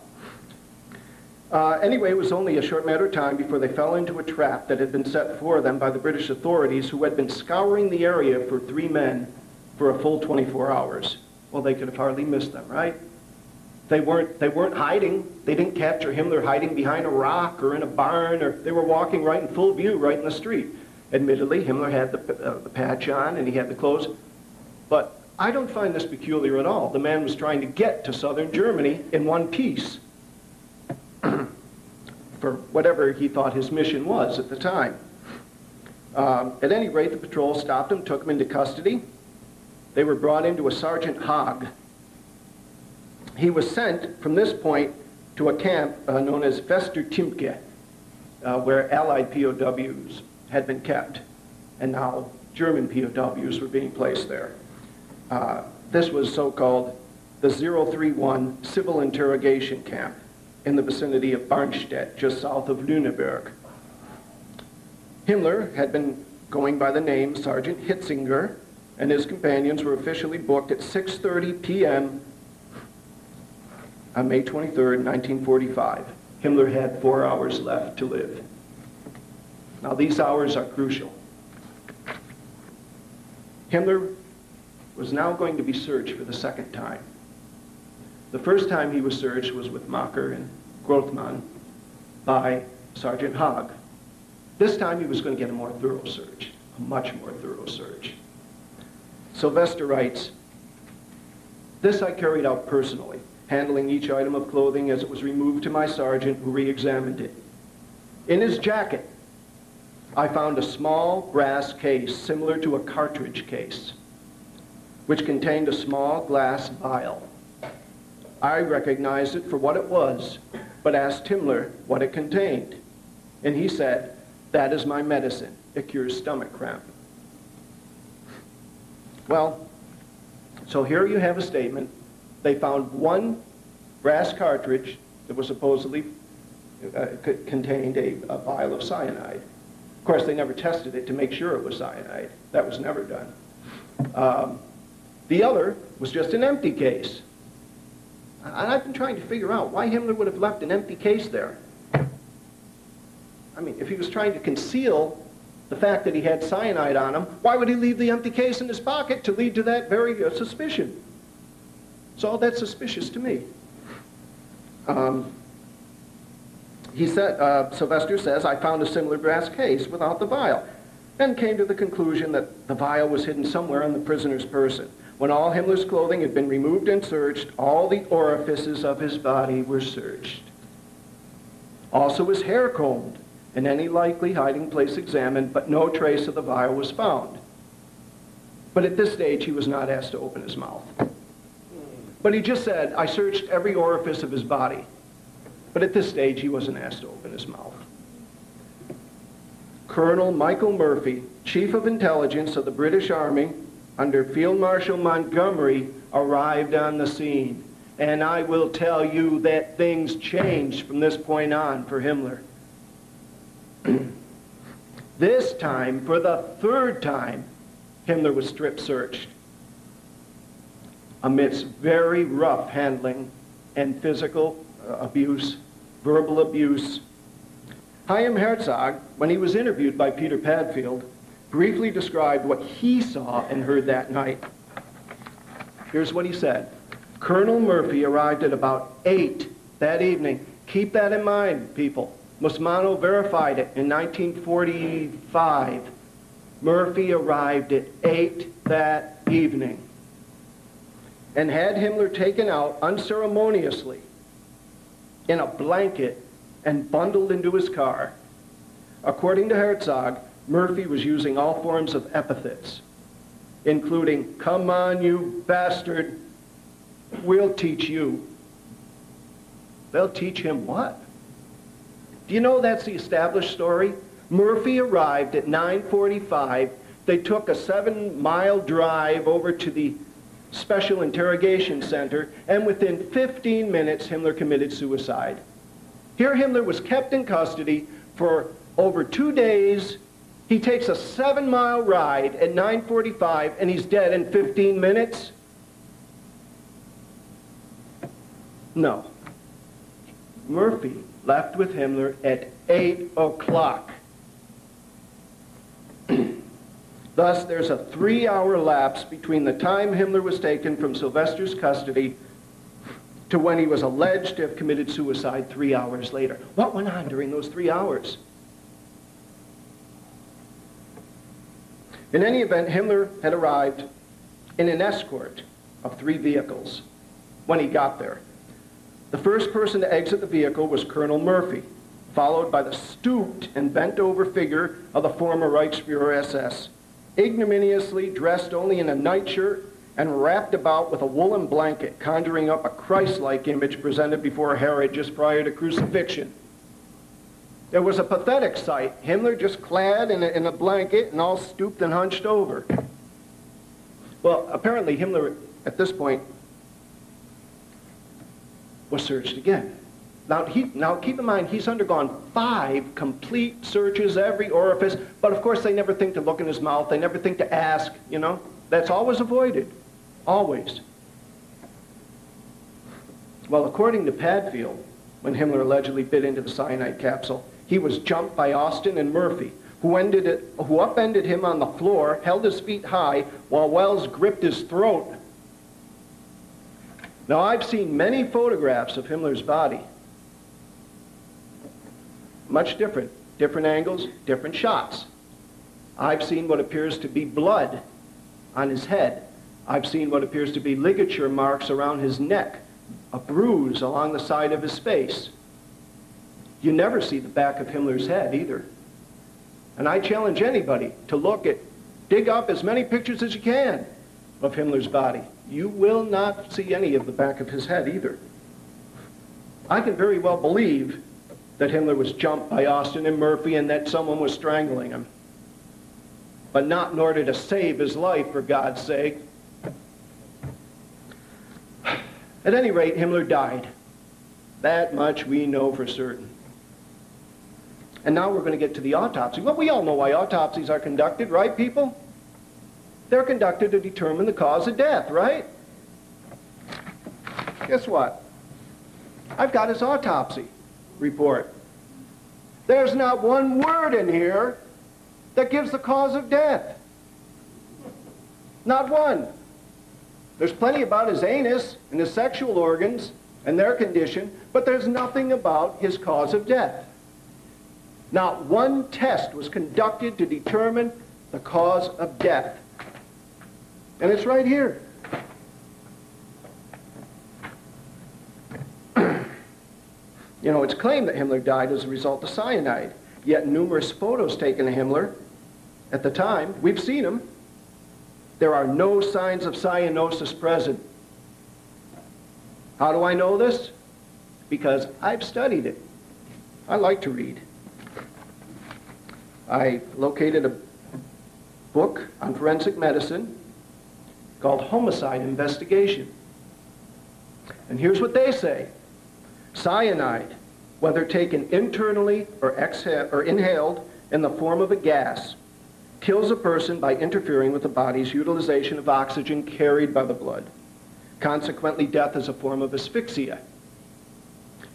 Anyway, it was only a short matter of time before they fell into a trap that had been set for them by the British authorities, who had been scouring the area for 3 men for a full 24 hours. Well, they could have hardly missed them, right? They weren't hiding. They didn't capture Himmler hiding behind a rock or in a barn, or they were walking right in full view right in the street. Admittedly, Himmler had the patch on and he had the clothes, but I don't find this peculiar at all. The man was trying to get to southern Germany in one piece for whatever he thought his mission was at the time. At any rate, the patrol stopped him, took him into custody. They were brought into a Sergeant Haag. He was sent from this point to a camp known as Westertimke, where Allied POWs had been kept, and now German POWs were being placed there. This was so-called the 031 Civil Interrogation Camp in the vicinity of Barnstedt, just south of Lüneburg. Himmler had been going by the name Sergeant Hitzinger, and his companions were officially booked at 6:30 p.m. on May 23rd, 1945. Himmler had 4 hours left to live. Now, these hours are crucial. Himmler was now going to be searched for the second time. The first time he was searched was with Macher and Grothmann by Sergeant Haag. This time he was going to get a more thorough search, a much more thorough search. Sylvester writes, This I carried out personally, handling each item of clothing as it was removed to my sergeant, who re-examined it. In his jacket, I found a small brass case similar to a cartridge case, which contained a small glass vial. I recognized it for what it was, but asked Himmler what it contained. And he said, "That is my medicine. It cures stomach cramp." Well, so here you have a statement. They found one brass cartridge that was supposedly contained a vial of cyanide. Of course, they never tested it to make sure it was cyanide. That was never done. The other was just an empty case. And I've been trying to figure out why Himmler would have left an empty case there. I mean, if he was trying to conceal the fact that he had cyanide on him, why would he leave the empty case in his pocket to lead to that very suspicion? So that's suspicious to me. He said, Sylvester says, "I found a similar brass case without the vial," and came to the conclusion that the vial was hidden somewhere on the prisoner's person. When all Himmler's clothing had been removed and searched, all the orifices of his body were searched. Also his hair combed, and any likely hiding place examined, but no trace of the vial was found. But at this stage, he was not asked to open his mouth. But he just said, "I searched every orifice of his body." But at this stage, he wasn't asked to open his mouth. Colonel Michael Murphy, Chief of Intelligence of the British Army, under Field Marshal Montgomery, arrived on the scene. And I will tell you that things changed from this point on for Himmler. This time, for the third time, Himmler was strip searched amidst very rough handling and physical abuse, verbal abuse. Chaim Herzog, when he was interviewed by Peter Padfield, briefly described what he saw and heard that night. Here's what he said. Colonel Murphy arrived at about 8 that evening. Keep that in mind, people. Musmano verified it in 1945. Murphy arrived at 8 that evening and had Himmler taken out unceremoniously in a blanket and bundled into his car. According to Herzog, Murphy was using all forms of epithets, including, "Come on, you bastard, we'll teach you." They'll teach him what? Do you know that's the established story? Murphy arrived at 9:45. They took a 7-mile drive over to the Special Interrogation Center, and within 15 minutes, Himmler committed suicide. Here Himmler was kept in custody for over 2 days. He takes a 7-mile ride at 9:45, and he's dead in 15 minutes? No. Murphy left with Himmler at 8 o'clock. Thus, there's a 3-hour lapse between the time Himmler was taken from Sylvester's custody to when he was alleged to have committed suicide 3 hours later. What went on during those 3 hours? In any event, Himmler had arrived in an escort of 3 vehicles when he got there. The first person to exit the vehicle was Colonel Murphy, followed by the stooped and bent-over figure of the former Reichsfuhrer SS, ignominiously dressed only in a nightshirt and wrapped about with a woolen blanket, conjuring up a Christ-like image presented before Herod just prior to crucifixion. It was a pathetic sight. Himmler just clad in a blanket and all stooped and hunched over. Well, apparently Himmler, at this point, was searched again. Now keep in mind, he's undergone 5 complete searches, every orifice, but of course they never think to look in his mouth, they never think to ask, you know. That's always avoided, always. Well, according to Padfield, when Himmler allegedly bit into the cyanide capsule, he was jumped by Austin and Murphy, who upended him on the floor, held his feet high, while Wells gripped his throat. Now, I've seen many photographs of Himmler's body. Much different. Different angles, different shots. I've seen what appears to be blood on his head. I've seen what appears to be ligature marks around his neck, a bruise along the side of his face. You never see the back of Himmler's head either. And I challenge anybody to dig up as many pictures as you can of Himmler's body. You will not see any of the back of his head either. I can very well believe that Himmler was jumped by Austin and Murphy and that someone was strangling him. But not in order to save his life, for God's sake. At any rate, Himmler died. That much we know for certain. And now we're going to get to the autopsy. Well, we all know why autopsies are conducted, right, people? They're conducted to determine the cause of death, right? Guess what? I've got his autopsy report. There's not one word in here that gives the cause of death. Not one. There's plenty about his anus and his sexual organs and their condition, but there's nothing about his cause of death. Not one test was conducted to determine the cause of death. And it's right here. You know, it's claimed that Himmler died as a result of cyanide, yet numerous photos taken of Himmler at the time, we've seen them. There are no signs of cyanosis present. How do I know this? Because I've studied it. I like to read. I located a book on forensic medicine called Homicide Investigation. And here's what they say. Cyanide, whether taken internally or inhaled in the form of a gas, kills a person by interfering with the body's utilization of oxygen carried by the blood. Consequently, death is a form of asphyxia.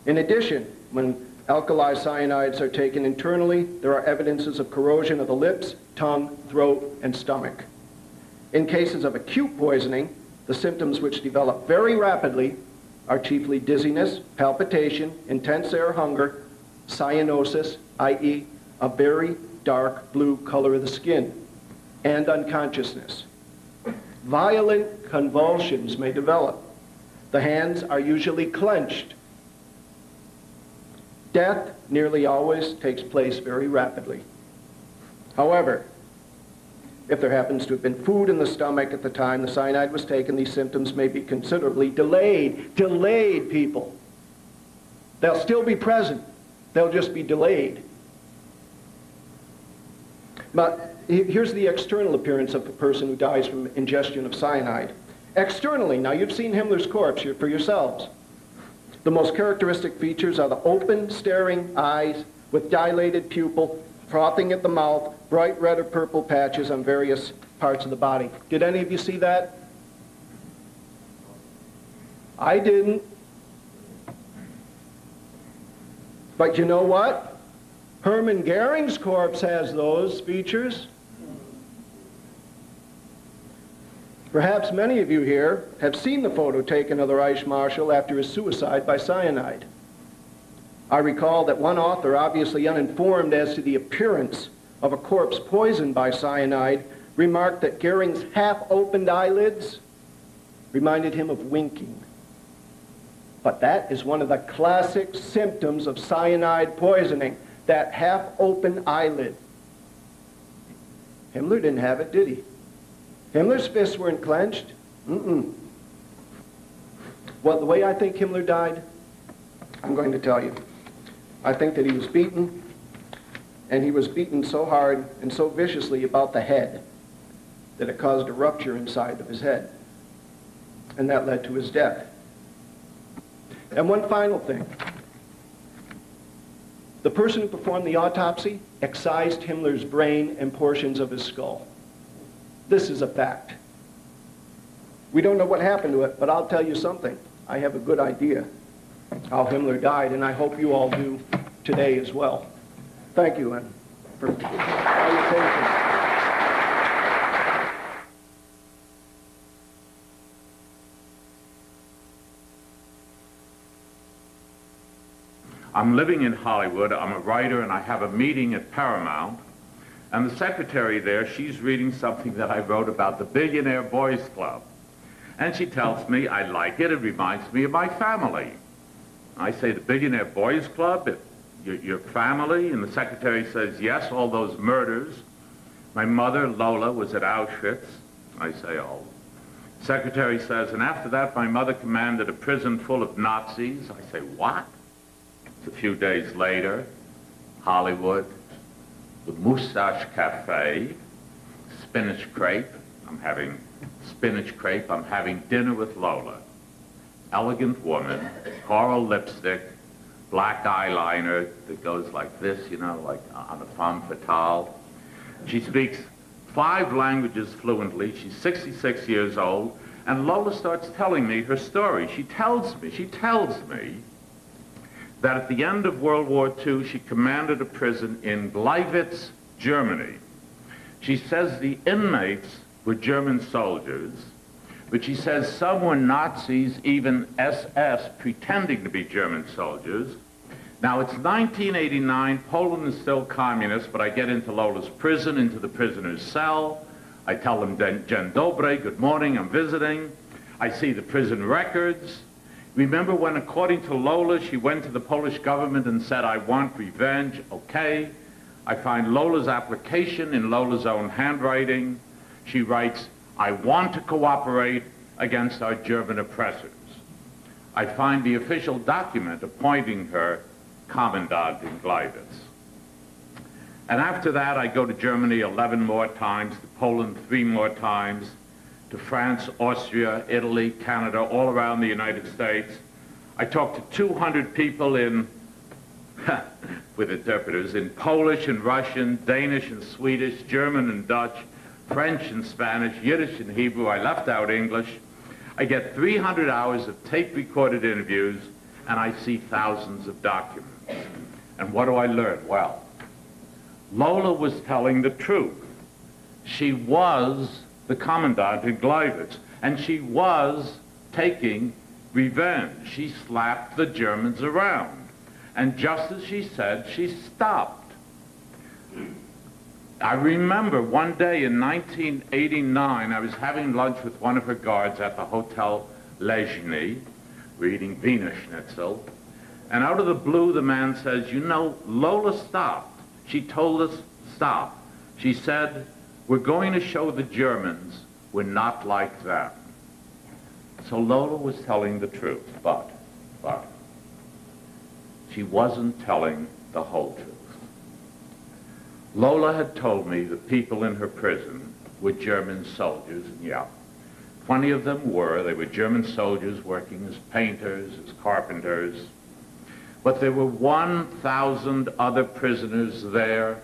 In addition, when alkali cyanides are taken internally, there are evidences of corrosion of the lips, tongue, throat, and stomach. In cases of acute poisoning, the symptoms which develop very rapidly are chiefly dizziness, palpitation, intense air hunger, cyanosis, i.e., a very dark blue color of the skin, and unconsciousness. Violent convulsions may develop. The hands are usually clenched. Death nearly always takes place very rapidly. However, if there happens to have been food in the stomach at the time the cyanide was taken, these symptoms may be considerably delayed. Delayed, people. They'll still be present. They'll just be delayed. But here's the external appearance of a person who dies from ingestion of cyanide. Externally, now you've seen Himmler's corpse here for yourselves. The most characteristic features are the open, staring eyes with dilated pupil, frothing at the mouth, bright red or purple patches on various parts of the body. Did any of you see that? I didn't. But you know what? Hermann Goering's corpse has those features. Perhaps many of you here have seen the photo taken of the Reich Marshal after his suicide by cyanide. I recall that one author, obviously uninformed as to the appearance of a corpse poisoned by cyanide, remarked that Goering's half-opened eyelids reminded him of winking. But that is one of the classic symptoms of cyanide poisoning, that half-open eyelid. Himmler didn't have it, did he? Himmler's fists weren't clenched. Well, the way I think Himmler died, I'm going to tell you. I think that he was beaten, and he was beaten so hard and so viciously about the head that it caused a rupture inside of his head. And that led to his death. And one final thing. The person who performed the autopsy excised Himmler's brain and portions of his skull. This is a fact. We don't know what happened to it, but I'll tell you something. I have a good idea how Himmler died, and I hope you all do today as well. Thank you, and for your attention. I'm living in Hollywood. I'm a writer, and I have a meeting at Paramount. And the secretary there, she's reading something that I wrote about the Billionaire Boys Club. And she tells me, I like it, it reminds me of my family. I say, the Billionaire Boys Club, your family? And the secretary says, yes, all those murders. My mother, Lola, was at Auschwitz. I say, oh. Secretary says, and after that, my mother commanded a prison full of Nazis. I say, what? It's a few days later, Hollywood, the Moustache Cafe, spinach crepe. I'm having spinach crepe. I'm having dinner with Lola. Elegant woman, coral lipstick, black eyeliner that goes like this, you know, like on a femme fatale. She speaks 5 languages fluently. She's 66 years old. And Lola starts telling me her story. She tells me that at the end of World War II, she commanded a prison in Gleiwitz, Germany. She says the inmates were German soldiers, but she says some were Nazis, even SS, pretending to be German soldiers. Now, it's 1989, Poland is still communist, but I get into Lola's prison, into the prisoner's cell. I tell them, Dzień dobry, good morning, I'm visiting. I see the prison records. Remember when, according to Lola, she went to the Polish government and said, I want revenge, okay. I find Lola's application in Lola's own handwriting. She writes, I want to cooperate against our German oppressors. I find the official document appointing her commandant in Gleiwitz. And after that, I go to Germany 11 more times, to Poland 3 more times, to France, Austria, Italy, Canada, all around the United States. I talk to 200 people in, with interpreters, in Polish and Russian, Danish and Swedish, German and Dutch, French and Spanish, Yiddish and Hebrew. I left out English. I get 300 hours of tape-recorded interviews, and I see thousands of documents. And what do I learn? Well, Lola was telling the truth. She was the commandant in Gleiwitz, and she was taking revenge. She slapped the Germans around. And just as she said, she stopped. I remember one day in 1989, I was having lunch with one of her guards at the Hotel Lejny. We're eating Wiener Schnitzel. And out of the blue, the man says, you know, Lola stopped. She told us, stop. She said, we're going to show the Germans we're not like them. So Lola was telling the truth, but she wasn't telling the whole truth. Lola had told me the people in her prison were German soldiers, and yeah, 20 of them were. They were German soldiers working as painters, as carpenters. But there were 1,000 other prisoners there,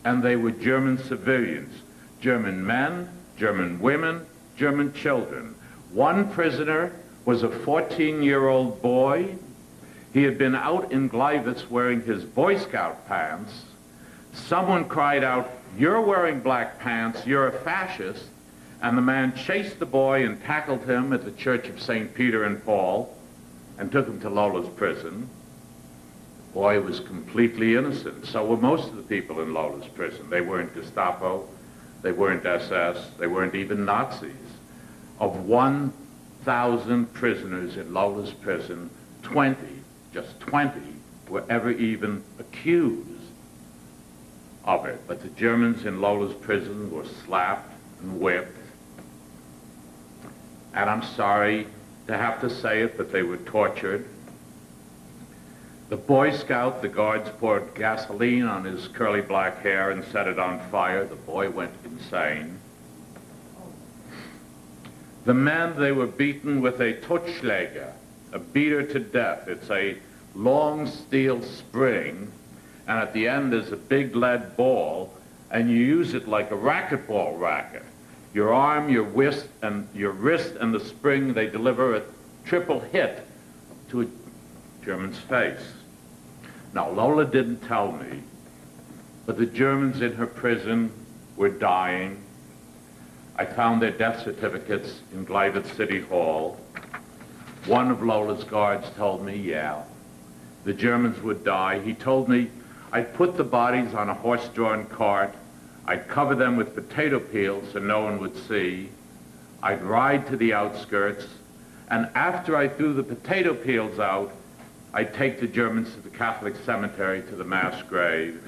and they were German civilians, German men, German women, German children. One prisoner was a 14-year-old boy. He had been out in Gleiwitz wearing his Boy Scout pants. Someone cried out, you're wearing black pants, you're a fascist. And the man chased the boy and tackled him at the Church of St. Peter and Paul and took him to Lola's prison. The boy was completely innocent. So were most of the people in Lola's prison. They weren't Gestapo, they weren't SS, they weren't even Nazis. Of 1,000 prisoners in Lola's prison, 20, just 20, were ever even accused of it. But the Germans in Lola's prison were slapped and whipped. And I'm sorry to have to say it, but they were tortured. The Boy Scout, the guards poured gasoline on his curly black hair and set it on fire. The boy went insane. The men, they were beaten with a Totschläger, a beater to death. It's a long steel spring, and at the end is a big lead ball, and you use it like a racquetball racket. Your arm, your wrist, and the spring, they deliver a triple hit to a German's face. Now, Lola didn't tell me, but the Germans in her prison were dying. I found their death certificates in Gleiwitz City Hall. One of Lola's guards told me, yeah, the Germans would die. He told me I'd put the bodies on a horse-drawn cart. I'd cover them with potato peels so no one would see. I'd ride to the outskirts, and after I threw the potato peels out, I'd take the Germans to the Catholic cemetery to the mass grave.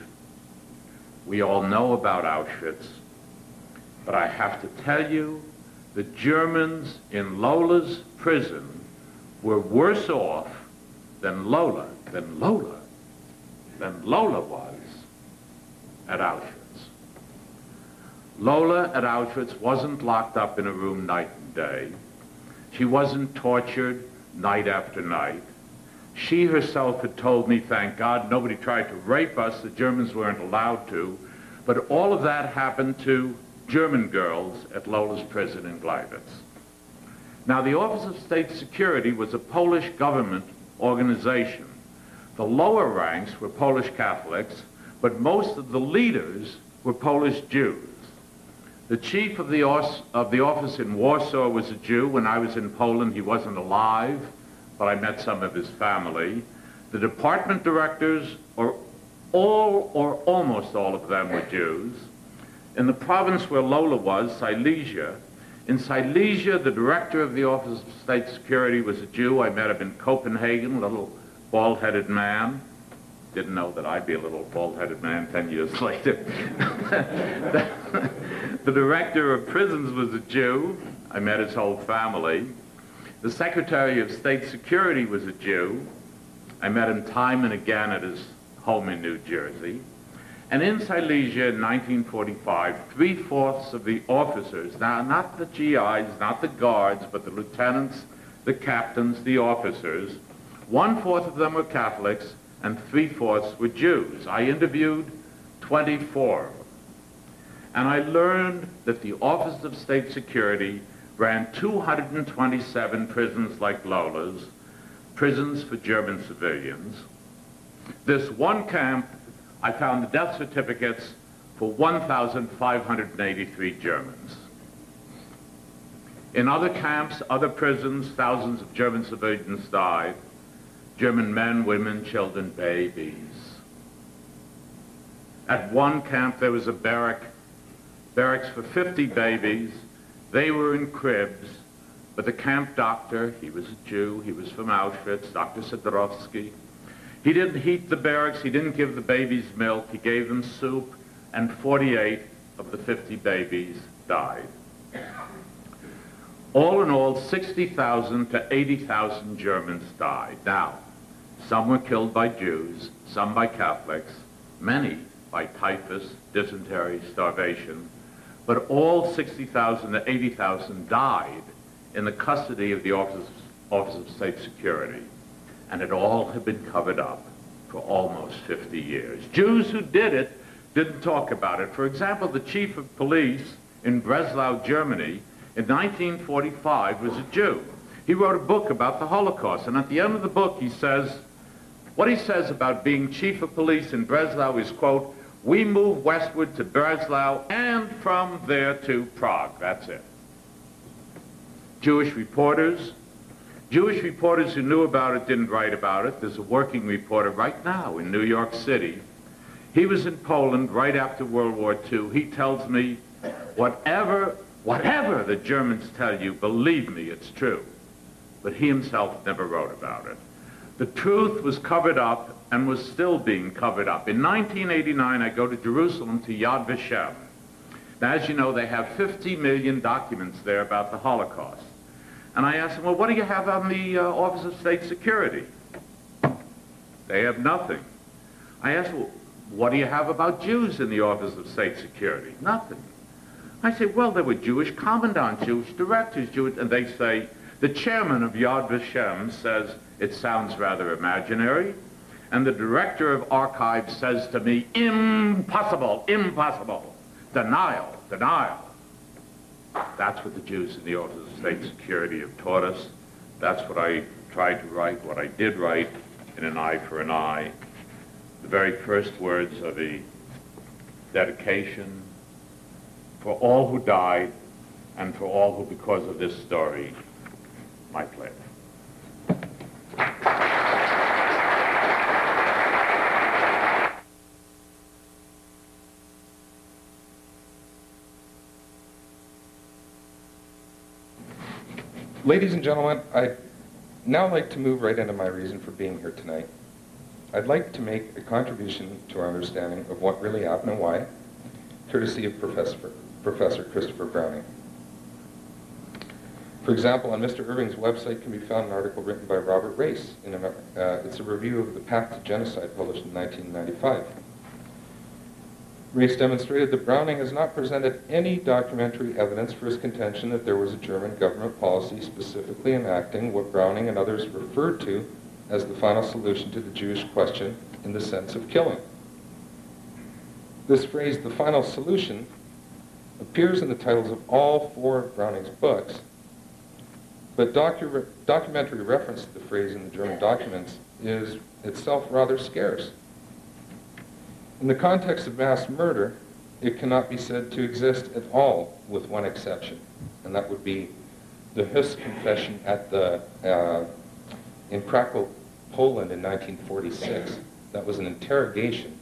We all know about Auschwitz, but I have to tell you, the Germans in Lola's prison were worse off than Lola was at Auschwitz. Lola at Auschwitz wasn't locked up in a room night and day. She wasn't tortured night after night. She herself had told me, thank God, nobody tried to rape us, the Germans weren't allowed to, but all of that happened to German girls at Lola's prison in Gleiwitz. Now, the Office of State Security was a Polish government organization. The lower ranks were Polish Catholics, but most of the leaders were Polish Jews. The chief of the office in Warsaw was a Jew. When I was in Poland, he wasn't alive, but I met some of his family. The department directors, or almost all of them, were Jews. In the province where Lola was, Silesia, in Silesia, the director of the Office of State Security was a Jew. I met him in Copenhagen, a little bald-headed man. Didn't know that I'd be a little bald-headed man 10 years later. The director of prisons was a Jew. I met his whole family. The Secretary of State Security was a Jew. I met him time and again at his home in New Jersey. And in Silesia in 1945, 3/4 of the officers, now not the GIs, not the guards, but the lieutenants, the captains, the officers, 1/4 of them were Catholics and 3/4 were Jews. I interviewed 24. And I learned that the Office of State Security ran 227 prisons like Lola's, prisons for German civilians. This one camp, I found the death certificates for 1,583 Germans. In other camps, other prisons, thousands of German civilians died. German men, women, children, babies. At one camp, there was a barracks for 50 babies. They were in cribs, but the camp doctor, he was a Jew, he was from Auschwitz, Dr. Sidorowski, he didn't heat the barracks, he didn't give the babies milk, he gave them soup, and 48 of the 50 babies died. All in all, 60,000 to 80,000 Germans died. Now, some were killed by Jews, some by Catholics, many by typhus, dysentery, starvation, but all 60,000 to 80,000 died in the custody of the Office of State Security. And it all had been covered up for almost 50 years. Jews who did it didn't talk about it. For example, the chief of police in Breslau, Germany, in 1945 was a Jew. He wrote a book about the Holocaust, and at the end of the book he says, what he says about being chief of police in Breslau is, quote, "We move westward to Breslau and from there to Prague." That's it. Jewish reporters who knew about it didn't write about it. There's a working reporter right now in New York City. He was in Poland right after World War II. He tells me, whatever the Germans tell you, believe me, it's true. But he himself never wrote about it. The truth was covered up and was still being covered up. In 1989, I go to Jerusalem to Yad Vashem. Now, as you know, they have 50 million documents there about the Holocaust. And I asked them, well, what do you have on the Office of State Security? They have nothing. I asked, well, what do you have about Jews in the Office of State Security? Nothing. I say, well, there were Jewish commandants, Jewish directors, and they say, the chairman of Yad Vashem says, it sounds rather imaginary. And the director of archives says to me, impossible, impossible, denial, denial. That's what the Jews in the Office of State Security have taught us. That's what I tried to write, what I did write in An Eye for an Eye. The very first words of the dedication for all who died and for all who, because of this story, might live. Ladies and gentlemen, I'd now like to move right into my reason for being here tonight. I'd like to make a contribution to our understanding of what really happened and why, courtesy of Professor Christopher Browning. For example, on Mr. Irving's website can be found an article written by Robert Race. It's a review of The Path to Genocide, published in 1995. Race demonstrated that Browning has not presented any documentary evidence for his contention that there was a German government policy specifically enacting what Browning and others referred to as the final solution to the Jewish question in the sense of killing. This phrase, the final solution, appears in the titles of all four of Browning's books, but documentary reference to the phrase in the German documents is itself rather scarce. In the context of mass murder, it cannot be said to exist at all, with one exception, and that would be the Huss confession at in Krakow, Poland in 1946. That was an interrogation,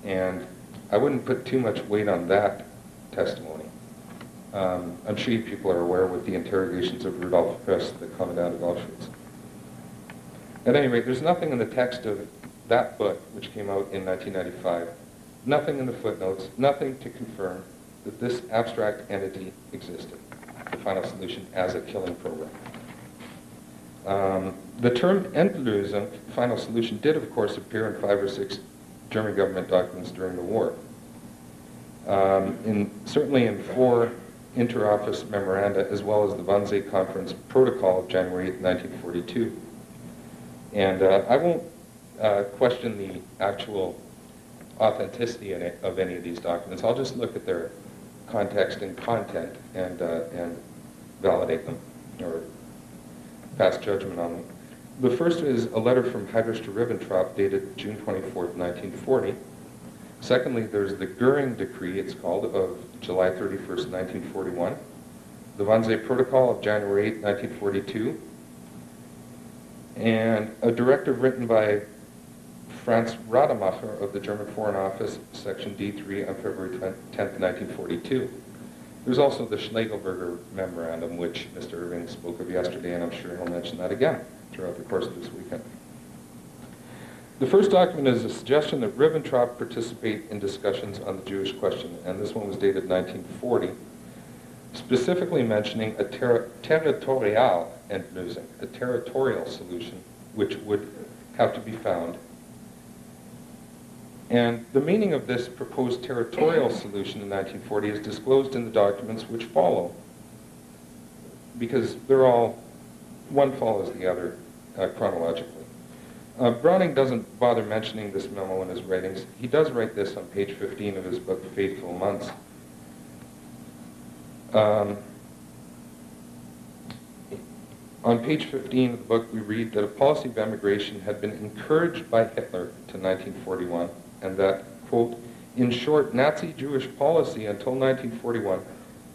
and I wouldn't put too much weight on that testimony. I'm sure you people are aware with the interrogations of Rudolf Hess, the commandant of Auschwitz. At any rate, there's nothing in the text of that book, which came out in 1995, nothing in the footnotes, nothing to confirm that this abstract entity existed, the final solution as a killing program. The term Endlösung, final solution, did of course appear in 5 or 6 German government documents during the war. Certainly in 4 inter-office memoranda, as well as the Wannsee Conference Protocol of January 8, 1942. And I won't question the actual authenticity of any of these documents. I'll just look at their context and content and validate them, or pass judgment on them. The first is a letter from Heydrich to Ribbentrop dated June 24th, 1940. Secondly, there's the Göring Decree, it's called, of July 31st, 1941. The Wannsee Protocol of January 8, 1942. And a directive written by Franz Rademacher of the German Foreign Office, Section D3, on February 10th, 1942. There's also the Schlegelberger Memorandum, which Mr. Irving spoke of yesterday, and I'm sure he'll mention that again throughout the course of this weekend. The first document is a suggestion that Ribbentrop participate in discussions on the Jewish question, and this one was dated 1940, specifically mentioning a territorial Endlösung, a territorial solution, which would have to be found. And the meaning of this proposed territorial solution in 1940 is disclosed in the documents which follow, because they're all, one follows the other chronologically. Browning doesn't bother mentioning this memo in his writings. He does write this on page 15 of his book, Faithful Months. On page 15 of the book, we read that a policy of emigration had been encouraged by Hitler to 1941, and that, quote, in short, Nazi Jewish policy until 1941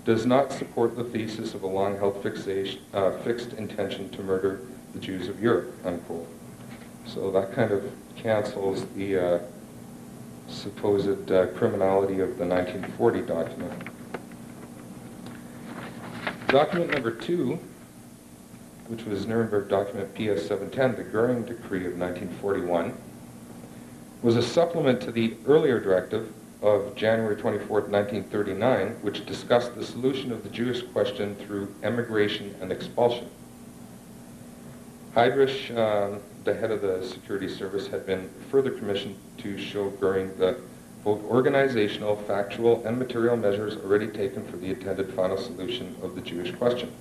does not support the thesis of a long-held fixed intention to murder the Jews of Europe, unquote. So that kind of cancels the supposed criminality of the 1940 document. Document number 2, which was Nuremberg document PS 710, the Göring Decree of 1941, was a supplement to the earlier directive of January 24, 1939, which discussed the solution of the Jewish question through emigration and expulsion. Heydrich, the head of the security service, had been further commissioned to show Göring that both organizational, factual, and material measures already taken for the intended final solution of the Jewish question.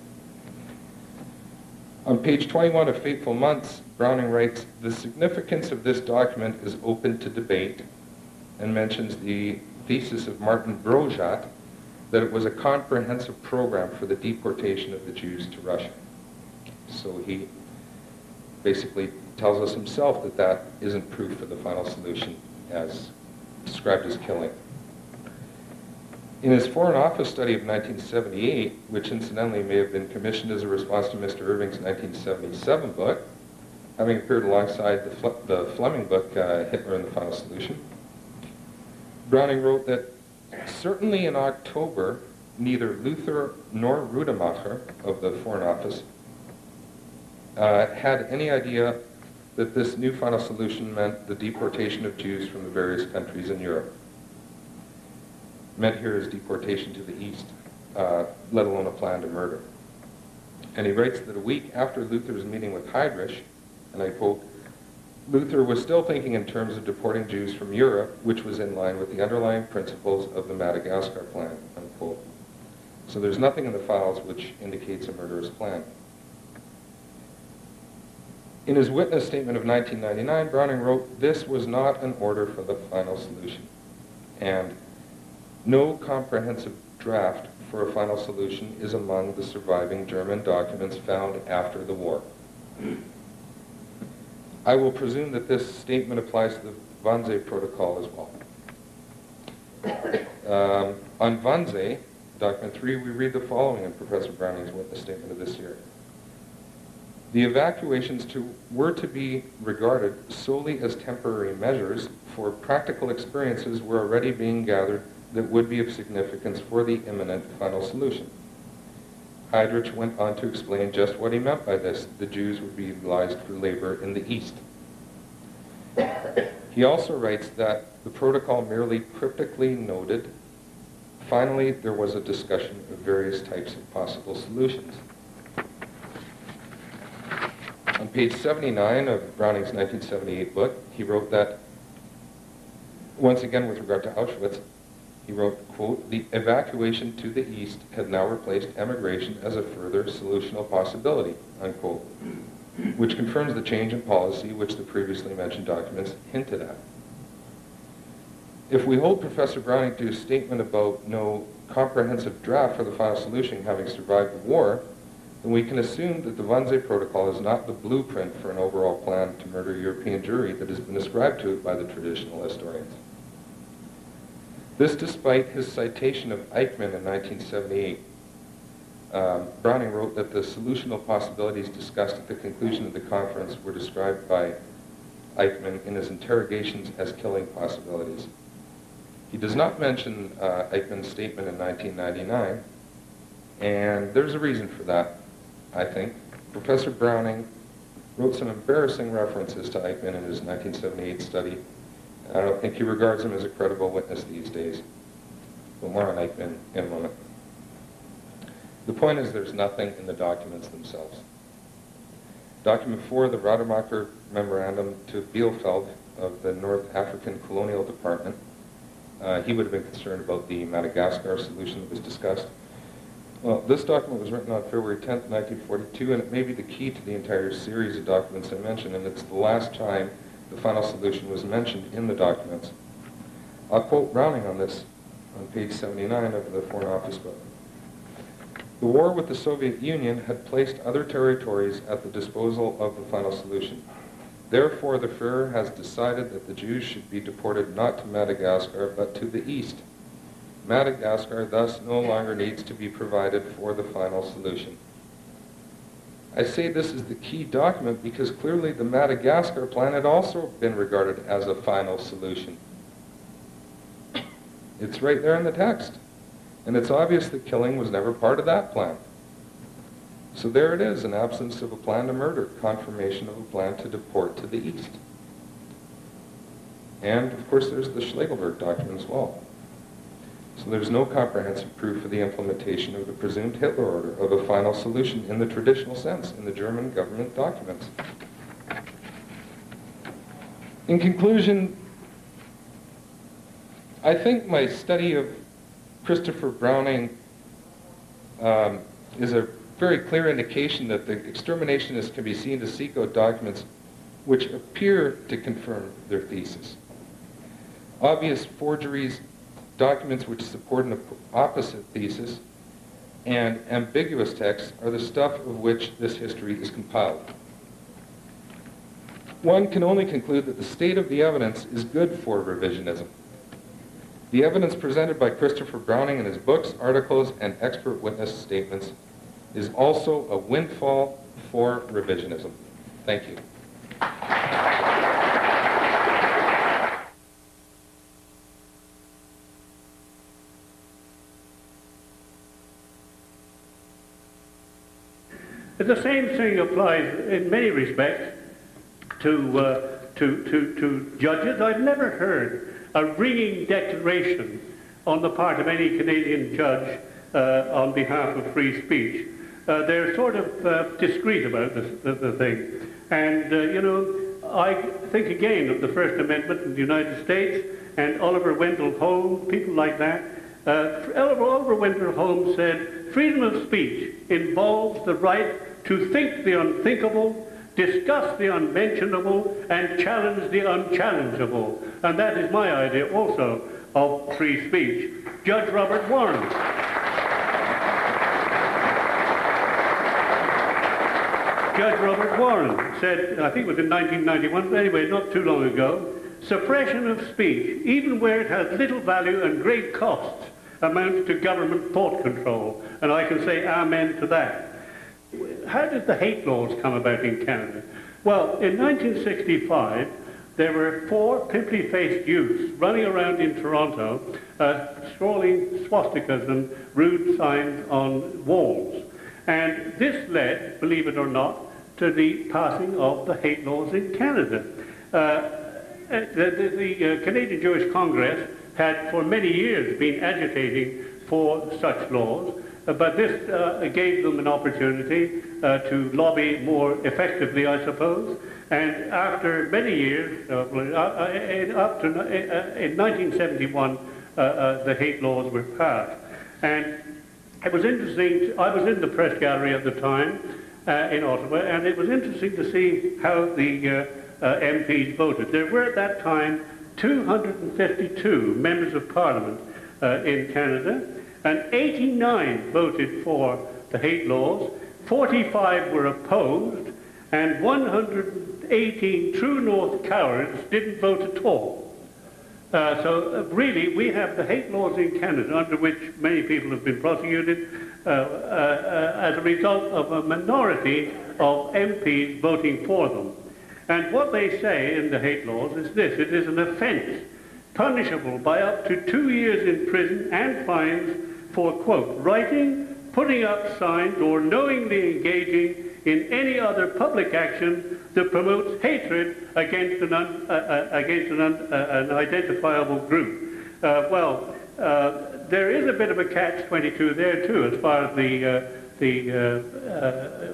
On page 21 of Fateful Months, Browning writes, the significance of this document is open to debate, and mentions the thesis of Martin Brojat that it was a comprehensive program for the deportation of the Jews to Russia. So he basically tells us himself that that isn't proof of the final solution as described as killing. In his Foreign Office study of 1978, which incidentally may have been commissioned as a response to Mr. Irving's 1977 book, having appeared alongside the Fleming book, Hitler and the Final Solution, Browning wrote that certainly in October, neither Luther nor Rademacher of the Foreign Office had any idea that this new final solution meant the deportation of Jews from the various countries in Europe. Meant here is deportation to the east, let alone a plan to murder. And he writes that a week after Luther's meeting with Heydrich, and I quote, Luther was still thinking in terms of deporting Jews from Europe, which was in line with the underlying principles of the Madagascar plan, unquote. So there's nothing in the files which indicates a murderous plan. In his witness statement of 1999, Browning wrote, "This was not an order for the final solution, and no comprehensive draft for a final solution is among the surviving German documents found after the war." I will presume that this statement applies to the Wannsee Protocol as well. On Wannsee, document 3, we read the following in Professor Browning's witness statement of this year. The evacuations were to be regarded solely as temporary measures, for practical experiences were already being gathered that would be of significance for the imminent final solution. Heydrich went on to explain just what he meant by this. The Jews would be utilized for labor in the East. He also writes that the protocol merely cryptically noted, finally, there was a discussion of various types of possible solutions. On page 79 of Browning's 1978 book, he wrote that, once again with regard to Auschwitz, he wrote, quote, "The evacuation to the east had now replaced emigration as a further solutional possibility," unquote, which confirms the change in policy which the previously mentioned documents hinted at. If we hold Professor Browning to his statement about no comprehensive draft for the final solution having survived the war, then we can assume that the Wannsee Protocol is not the blueprint for an overall plan to murder European Jewry that has been ascribed to it by the traditional historians. This despite his citation of Eichmann in 1978. Browning wrote that the solutional possibilities discussed at the conclusion of the conference were described by Eichmann in his interrogations as killing possibilities. He does not mention Eichmann's statement in 1999, and there's a reason for that, I think. Professor Browning wrote some embarrassing references to Eichmann in his 1978 study. I don't think he regards him as a credible witness these days. But more on Eichmann in a moment. The point is there's nothing in the documents themselves. Document 4, the Rademacher Memorandum to Bielefeld of the North African Colonial Department. He would have been concerned about the Madagascar solution that was discussed. Well, this document was written on February 10th, 1942, and it may be the key to the entire series of documents I mentioned, and it's the last time the final solution was mentioned in the documents. I'll quote Browning on this on page 79 of the Foreign Office book. The war with the Soviet Union had placed other territories at the disposal of the final solution. Therefore, the Führer has decided that the Jews should be deported not to Madagascar, but to the east. Madagascar thus no longer needs to be provided for the final solution. I say this is the key document because clearly the Madagascar plan had also been regarded as a final solution. It's right there in the text. And it's obvious that killing was never part of that plan. So there it is, an absence of a plan to murder, confirmation of a plan to deport to the east. And, of course, there's the Schlegelberg document as well. So there's no comprehensive proof of the implementation of the presumed Hitler order of a final solution in the traditional sense in the German government documents. In conclusion, I think my study of Christopher Browning is a very clear indication that the exterminationists can be seen to seek out documents which appear to confirm their thesis. Obvious forgeries, documents which support an opposite thesis, and ambiguous texts are the stuff of which this history is compiled. One can only conclude that the state of the evidence is good for revisionism. The evidence presented by Christopher Browning in his books, articles, and expert witness statements is also a windfall for revisionism. Thank you. The same thing applies in many respects to judges. I've never heard a ringing declaration on the part of any Canadian judge on behalf of free speech. They're sort of discreet about the thing. And, you know, I think again of the First Amendment in the United States and Oliver Wendell Holmes, people like that. Oliver Wendell Holmes said, freedom of speech involves the right to think the unthinkable, discuss the unmentionable, and challenge the unchallengeable. And that is my idea also of free speech. Judge Robert Warren. Judge Robert Warren said, I think it was in 1991, but anyway, not too long ago, suppression of speech, even where it has little value and great costs, amounts to government thought control. And I can say amen to that. How did the hate laws come about in Canada? Well, in 1965, there were 4 pimply-faced youths running around in Toronto, scrawling swastikas and rude signs on walls. And this led, believe it or not, to the passing of the hate laws in Canada. The Canadian Jewish Congress had for many years been agitating for such laws, but this gave them an opportunity to lobby more effectively, I suppose. And after many years, in 1971, the hate laws were passed. And it was interesting, I was in the press gallery at the time in Ottawa, and it was interesting to see how the MPs voted. There were at that time 252 members of Parliament in Canada, and 89 voted for the hate laws, 45 were opposed, and 118 true North cowards didn't vote at all. So really, we have the hate laws in Canada, under which many people have been prosecuted as a result of a minority of MPs voting for them. And what they say in the hate laws is this: it is an offence punishable by up to 2 years in prison and fines for, quote, writing, putting up signs, or knowingly engaging in any other public action that promotes hatred against an identifiable group. There is a bit of a catch-22 there too, as far as the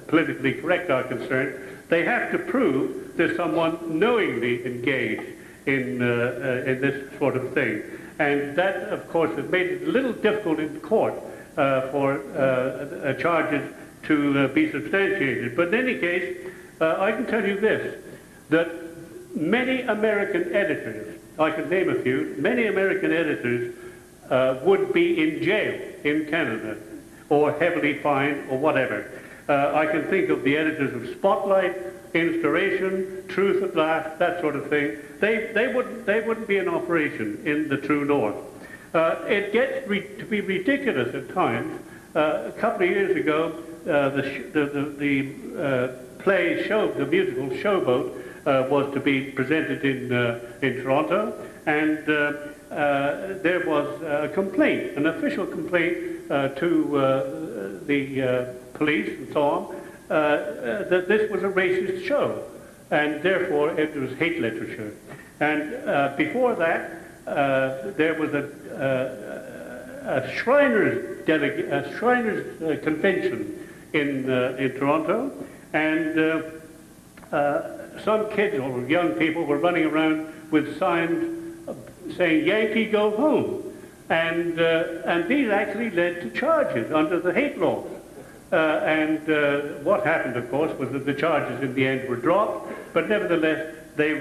politically correct are concerned. They have to prove there's someone knowingly engaged in this sort of thing, and that, of course, has made it a little difficult in court for charges to be substantiated. But in any case, I can tell you this, that many American editors, I can name a few, many American editors would be in jail in Canada, or heavily fined, or whatever. I can think of the editors of Spotlight, Inspiration, Truth at Last, that sort of thing. They wouldn't be in operation in the true North. It gets to be ridiculous at times. A couple of years ago, the play show, the musical Showboat, was to be presented in Toronto, and there was a complaint, an official complaint to the police and so on, that this was a racist show, and therefore it was hate literature. And before that, there was a Shriners convention in Toronto, and some kids or young people were running around with signs saying "Yankee, go home," and these actually led to charges under the hate laws. What happened, of course, was that the charges in the end were dropped, but nevertheless they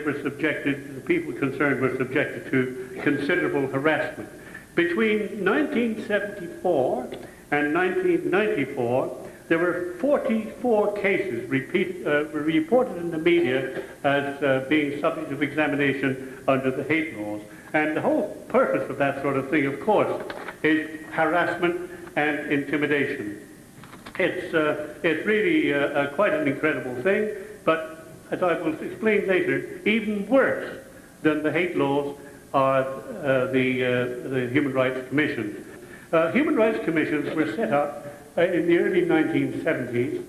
were subjected, the people concerned were subjected to considerable harassment. Between 1974 and 1994, there were 44 cases reported in the media as being subject of examination under the hate laws. And the whole purpose of that sort of thing, of course, is harassment and intimidation. It's really quite an incredible thing, but as I will explain later, even worse than the hate laws are the Human Rights Commissions. Human Rights Commissions were set up in the early 1970s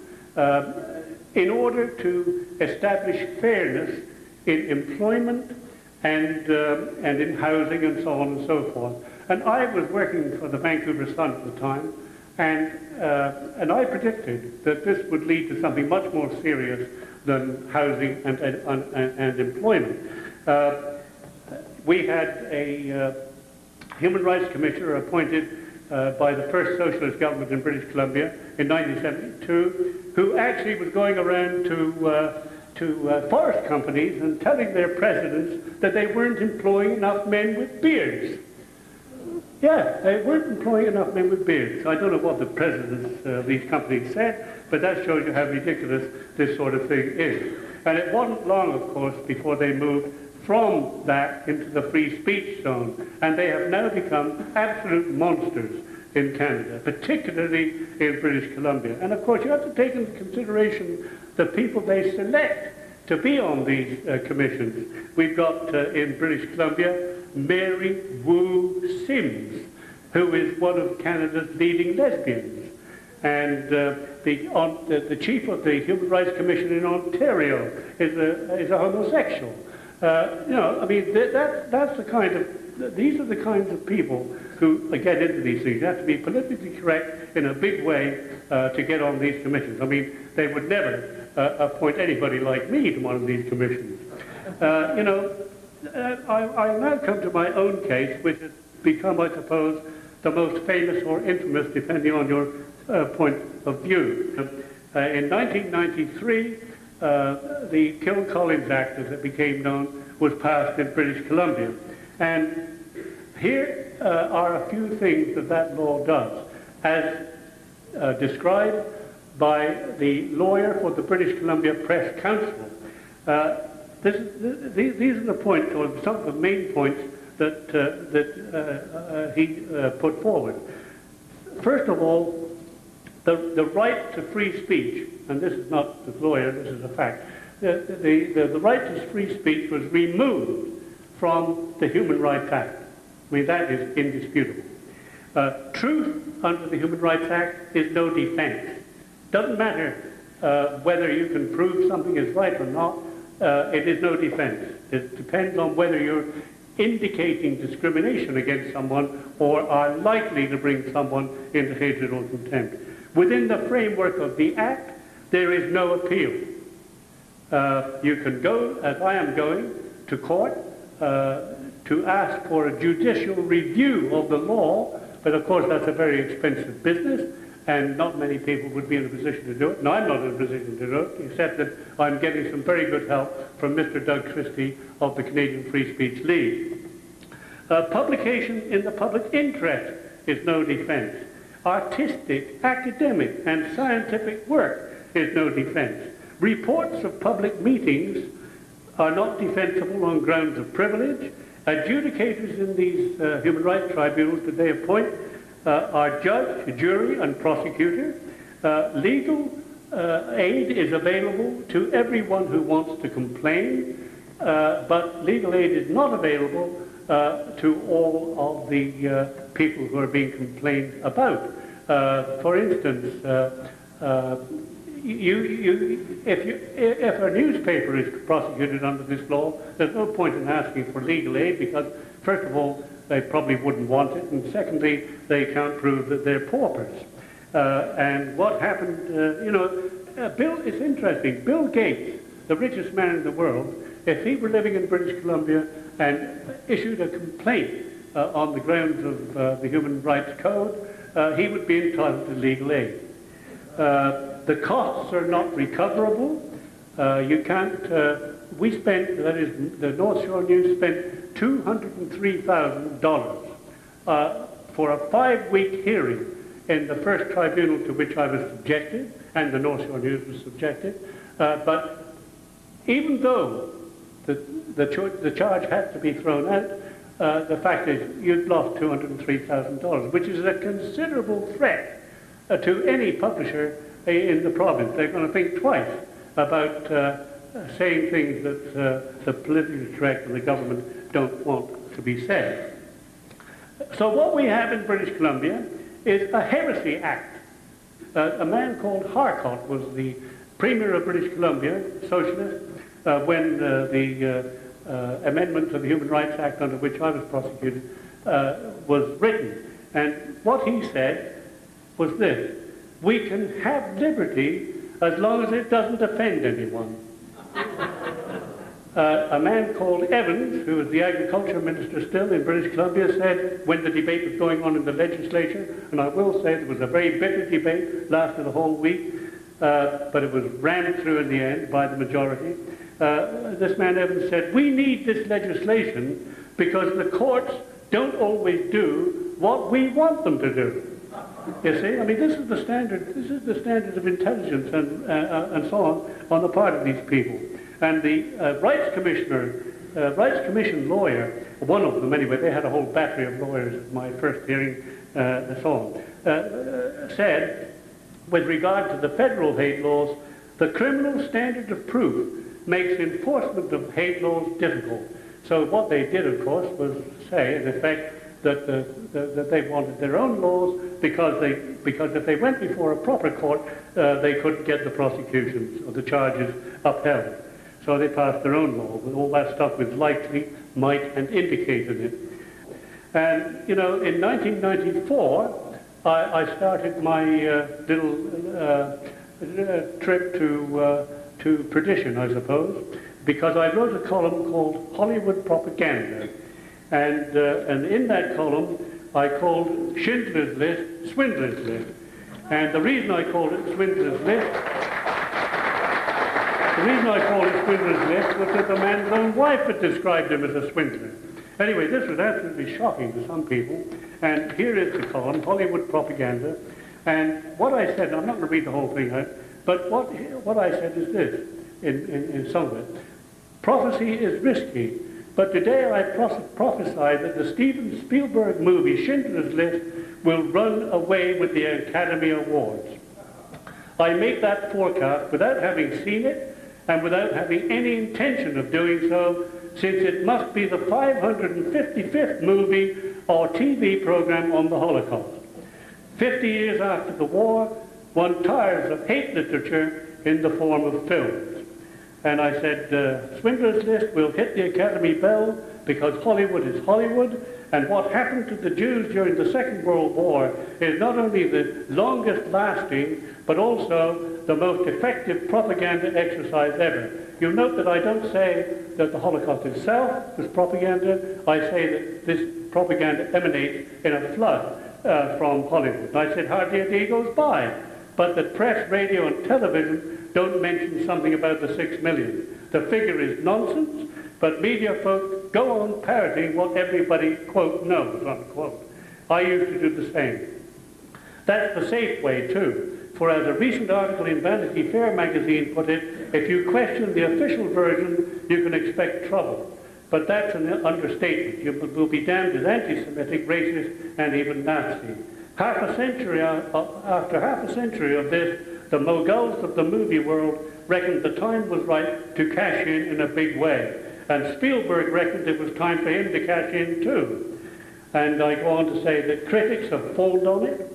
in order to establish fairness in employment and in housing and so on and so forth. And I was working for the Vancouver Sun at the time, and I predicted that this would lead to something much more serious than housing and employment. We had a Human Rights Commissioner appointed by the first socialist government in British Columbia in 1972, who actually was going around to forest companies and telling their presidents that they weren't employing enough men with beards. Yeah, they weren't employing enough men with beards. I don't know what the presidents of these companies said, but that shows you how ridiculous this sort of thing is. And it wasn't long, of course, before they moved from that into the free speech zone. And they have now become absolute monsters in Canada, particularly in British Columbia. And of course, you have to take into consideration the people they select to be on these commissions. We've got in British Columbia Mary Wu Sims, who is one of Canada's leading lesbians. And the chief of the Human Rights Commission in Ontario is a homosexual. You know, I mean, that's the kind of, these are the kinds of people who get into these things. You have to be politically correct in a big way to get on these commissions. I mean, they would never appoint anybody like me to one of these commissions. You know, I now come to my own case, which has become, I suppose, the most famous or infamous, depending on your point of view. In 1993, the Kill-Collins Act, as it became known, was passed in British Columbia. And here are a few things that that law does, as described by the lawyer for the British Columbia Press Council. These are the points, or some of the main points that he put forward. First of all, the right to free speech, and this is not the lawyer, this is a fact, the right to free speech was removed from the Human Rights Act. I mean, that is indisputable. Truth under the Human Rights Act is no defense. Doesn't matter whether you can prove something is right or not, it is no defense. It depends on whether you're indicating discrimination against someone or are likely to bring someone into hatred or contempt. Within the framework of the Act, there is no appeal. You can go, as I am going, to court to ask for a judicial review of the law, but of course that's a very expensive business, and not many people would be in a position to do it. And I'm not in a position to do it, except that I'm getting some very good help from Mr. Doug Christie of the Canadian Free Speech League. Publication in the public interest is no defense. Artistic, academic, and scientific work is no defense. Reports of public meetings are not defensible on grounds of privilege. Adjudicators in these human rights tribunals that they appoint are judge, jury, and prosecutor. Legal aid is available to everyone who wants to complain, but legal aid is not available to all of the people who are being complained about. For instance, if a newspaper is prosecuted under this law, there's no point in asking for legal aid because, first of all, they probably wouldn't want it, and secondly, they can't prove that they're paupers. And what happened, you know, it's interesting, Bill Gates, the richest man in the world, if he were living in British Columbia and issued a complaint on the grounds of the Human Rights Code, he would be entitled to legal aid. The costs are not recoverable. You can't, we spent, that is, the North Shore News spent $203,000 for a 5-week hearing in the first tribunal to which I was subjected, and the North Shore News was subjected. But even though the charge had to be thrown out, the fact is you'd lost $203,000, which is a considerable threat to any publisher in the province. They're going to think twice about saying things that the politically correct and the government don't want to be said. So what we have in British Columbia is a heresy act. A man called Harcourt was the Premier of British Columbia, socialist, when the amendment to the Human Rights Act under which I was prosecuted was written. And what he said was this: we can have liberty as long as it doesn't offend anyone. A man called Evans, who was the agriculture minister still in British Columbia, said when the debate was going on in the legislature, and I will say it was a very bitter debate, lasted a whole week, but it was rammed through in the end by the majority. This man Evans said, we need this legislation because the courts don't always do what we want them to do. You see, I mean, this is the standard of intelligence and so on the part of these people. And the Rights Commission lawyer, one of them anyway, they had a whole battery of lawyers at my first hearing, and so on, said, with regard to the federal hate laws, the criminal standard of proof makes enforcement of hate laws difficult. So what they did, of course, was say, in effect, that they wanted their own laws because if they went before a proper court, they couldn't get the prosecutions or the charges upheld. So they passed their own law with all that stuff with likely, might, and indicated it. And, you know, in 1994, I started my little trip to perdition, I suppose, because I wrote a column called Hollywood Propaganda. And in that column, I called Schindler's List Swindler's List. And the reason I called it Swindler's List was that the man's own wife had described him as a swindler. Anyway, this was absolutely shocking to some people. And here is the column, Hollywood Propaganda. And what I said, I'm not going to read the whole thing out, but what I said is this, in some of it. Prophecy is risky, but today I prophesy that the Steven Spielberg movie Schindler's List will run away with the Academy Awards. I make that forecast without having seen it and without having any intention of doing so, since it must be the 555th movie or TV program on the Holocaust. 50 years after the war, one tires of hate literature in the form of films. And I said, Swindler's List will hit the Academy bell because Hollywood is Hollywood, and what happened to the Jews during the Second World War is not only the longest lasting, but also the most effective propaganda exercise ever. You'll note that I don't say that the Holocaust itself was propaganda. I say that this propaganda emanates in a flood from Hollywood. I said hardly a day goes by, but that press, radio, and television don't mention something about the 6 million. The figure is nonsense, but media folk go on parroting what everybody, quote, knows, unquote. I used to do the same. That's the safe way, too. For as a recent article in Vanity Fair magazine put it, if you question the official version, you can expect trouble. But that's an understatement. You will be damned as anti-Semitic, racist, and even Nazi. After half a century of this, the moguls of the movie world reckoned the time was right to cash in a big way. And Spielberg reckoned it was time for him to cash in too. And I go on to say that critics have fallen on it,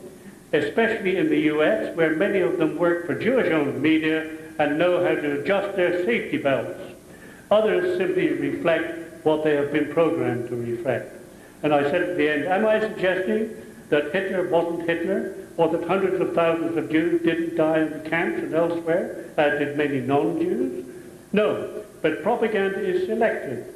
especially in the US, where many of them work for Jewish-owned media and know how to adjust their safety belts. Others simply reflect what they have been programmed to reflect. And I said at the end, am I suggesting that Hitler wasn't Hitler, or that hundreds of thousands of Jews didn't die in the camps and elsewhere, as did many non-Jews? No, but propaganda is selective,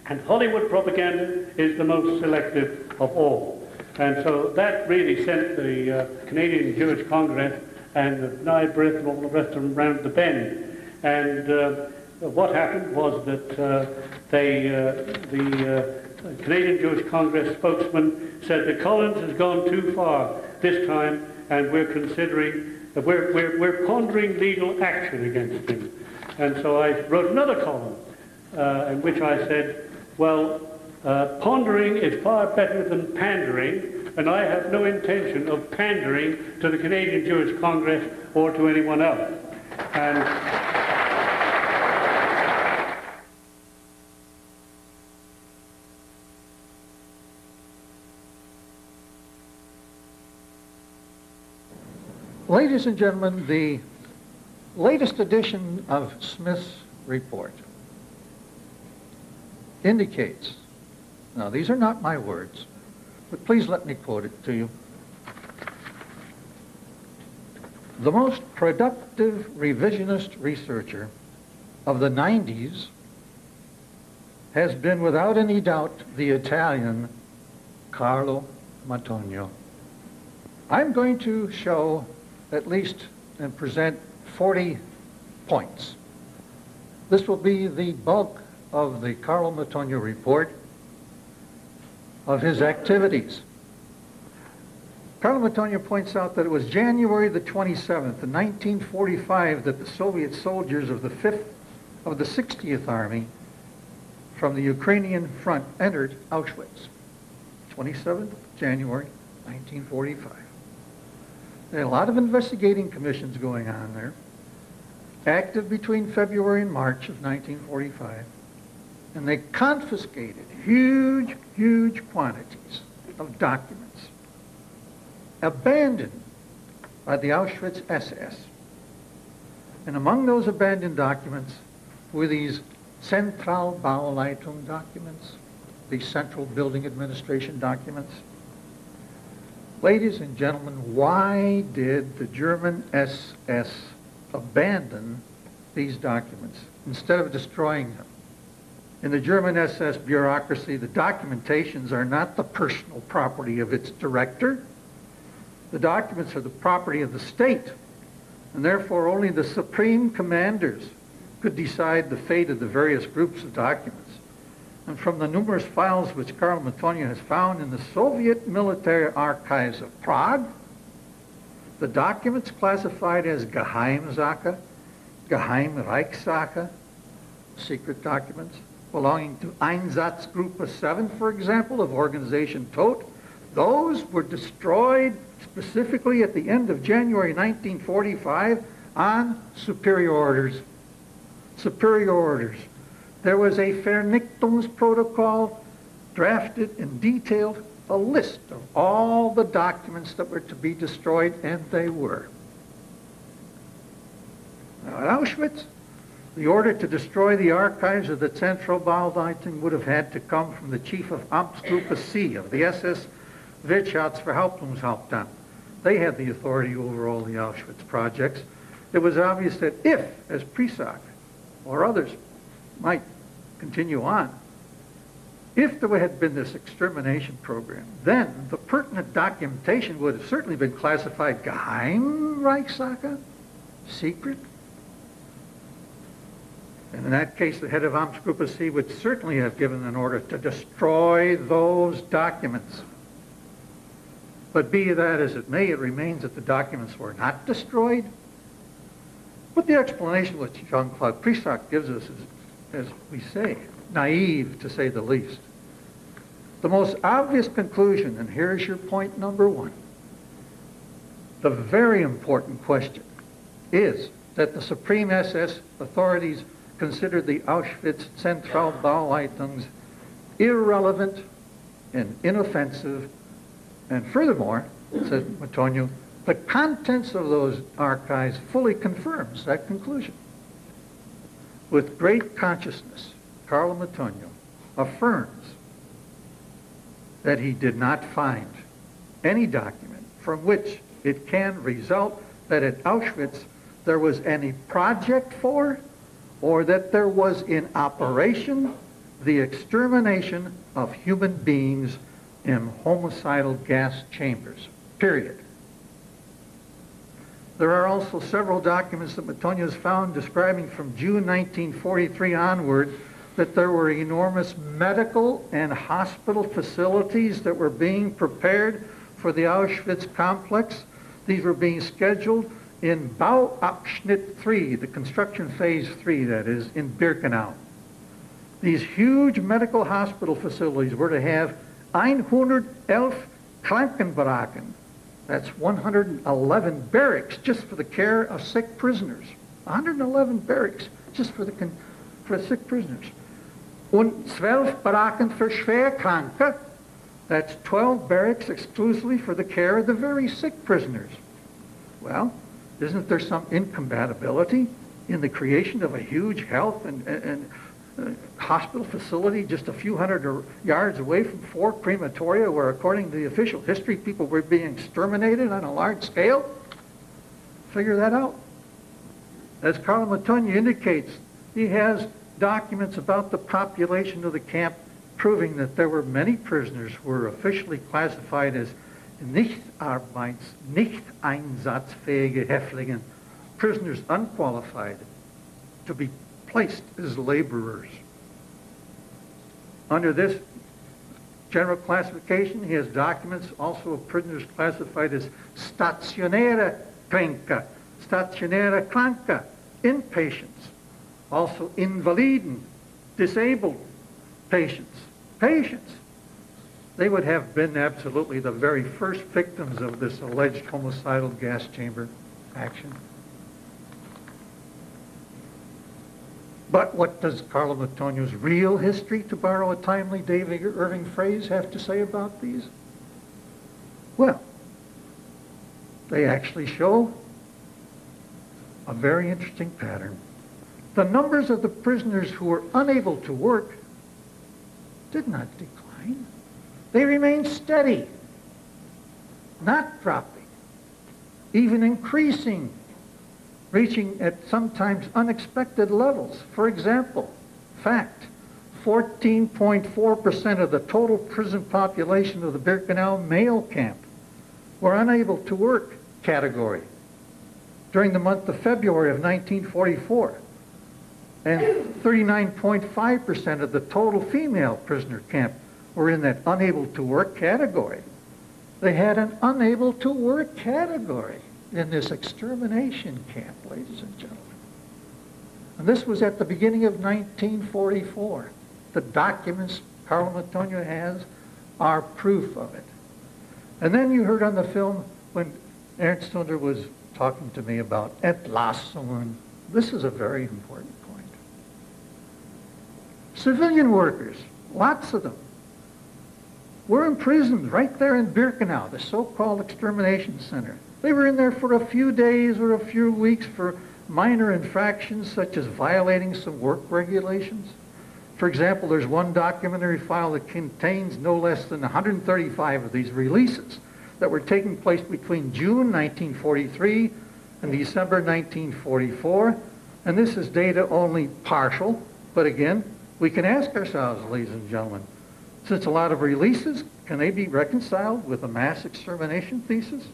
and Hollywood propaganda is the most selective of all. And so that really sent the Canadian Jewish Congress and the B'nai B'rith and all the rest of them round the bend. And what happened was that the Canadian Jewish Congress spokesman said that Collins has gone too far this time, and we're considering, we're pondering legal action against him. And so I wrote another column in which I said, well, pondering is far better than pandering, and I have no intention of pandering to the Canadian Jewish Congress or to anyone else. And Ladies and gentlemen, the latest edition of Smith's report indicates, now these are not my words, but please let me quote it to you. The most productive revisionist researcher of the 90s has been without any doubt the Italian Carlo Matonio. I'm going to show at least and present 40 points. This will be the bulk of the Carlo Matonio report of his activities. Carlo Matonio points out that it was January the 27th, in 1945, that the Soviet soldiers of the 60th Army from the Ukrainian front entered Auschwitz. 27th January 1945. There are a lot of investigating commissions going on there, active between February and March of 1945, and they confiscated huge, huge quantities of documents abandoned by the Auschwitz SS. And among those abandoned documents were these Zentralbauleitung documents, the Central Building Administration documents. Ladies and gentlemen, why did the German SS abandon these documents instead of destroying them? In the German SS bureaucracy, the documentations are not the personal property of its director. The documents are the property of the state, and therefore only the supreme commanders could decide the fate of the various groups of documents. And from the numerous files which Carlo Matonio has found in the Soviet military archives of Prague, the documents classified as Geheimsache, Geheimreichssache, secret documents, belonging to Einsatzgruppe 7, for example, of Organization Todt, those were destroyed specifically at the end of January 1945 on superior orders. Superior orders. There was a Vernichtungsprotocol drafted and detailed a list of all the documents that were to be destroyed, and they were. Now, at Auschwitz, the order to destroy the archives of the Zentralbauleitung would have had to come from the chief of Amtsgruppe C of the SS Wirtschaftsverwaltungsamt. They had the authority over all the Auschwitz projects. It was obvious that if, as Prisak or others might continue on, if there had been this extermination program, then the pertinent documentation would have certainly been classified Geheimreichssache, secret. And in that case, the head of Amtsgruppe C would certainly have given an order to destroy those documents. But be that as it may, it remains that the documents were not destroyed. But the explanation which Jean-Claude Prisak gives us is, as we say, naive to say the least. The most obvious conclusion, and here's your point number one, the very important question is that the Supreme SS authorities considered the Auschwitz Zentralbauleitungen irrelevant and inoffensive, and furthermore, says Matonio, the contents of those archives fully confirms that conclusion. With great consciousness, Carlo Matonio affirms that he did not find any document from which it can result that at Auschwitz there was any project for or that there was in operation the extermination of human beings in homicidal gas chambers, period. There are also several documents that Matonio has found describing from June 1943 onward that there were enormous medical and hospital facilities that were being prepared for the Auschwitz complex. These were being scheduled in Bauabschnitt 3, the construction phase 3, that is, in Birkenau. These huge medical hospital facilities were to have 111 Krankenbaracken. That's 111 barracks just for the care of sick prisoners. 111 barracks just for sick prisoners. Und 12 Baracken für Schwerkranke. That's 12 barracks exclusively for the care of the very sick prisoners. Well, isn't there some incompatibility in the creation of a huge health and hospital facility just a few hundred yards away from 4 crematoria where, according to the official history, people were being exterminated on a large scale? Figure that out. As Carlo Matugna indicates, he has documents about the population of the camp proving that there were many prisoners who were officially classified as nicht einsatzfähige Häftlinge, prisoners unqualified to be placed as laborers. Under this general classification, he has documents also of prisoners classified as stationäre Kranke, inpatients, also Invaliden, disabled patients. They would have been absolutely the very first victims of this alleged homicidal gas chamber action. But what does Carlo Matugna's real history, to borrow a timely David Irving phrase, have to say about these? Well, they actually show a very interesting pattern. The numbers of the prisoners who were unable to work did not decline. They remained steady, not dropping, even increasing, reaching at sometimes unexpected levels. For example, 14.4% of the total prison population of the Birkenau male camp were unable to work category during the month of February of 1944. And 39.5% of the total female prisoner camp were in that unable to work category. They had an unable to work category in this extermination camp, ladies and gentlemen. And this was at the beginning of 1944. The documents Carlo Matugna has are proof of it. And then you heard on the film when Ernst Hunder was talking to me about Entlassungen. This is a very important point. Civilian workers, lots of them, were imprisoned right there in Birkenau, the so-called extermination center. They were in there for a few days or a few weeks for minor infractions such as violating some work regulations. For example, there's one documentary file that contains no less than 135 of these releases that were taking place between June 1943 and December 1944. And this is data only partial, but again, we can ask ourselves, ladies and gentlemen, since a lot of releases, can they be reconciled with a mass extermination thesis?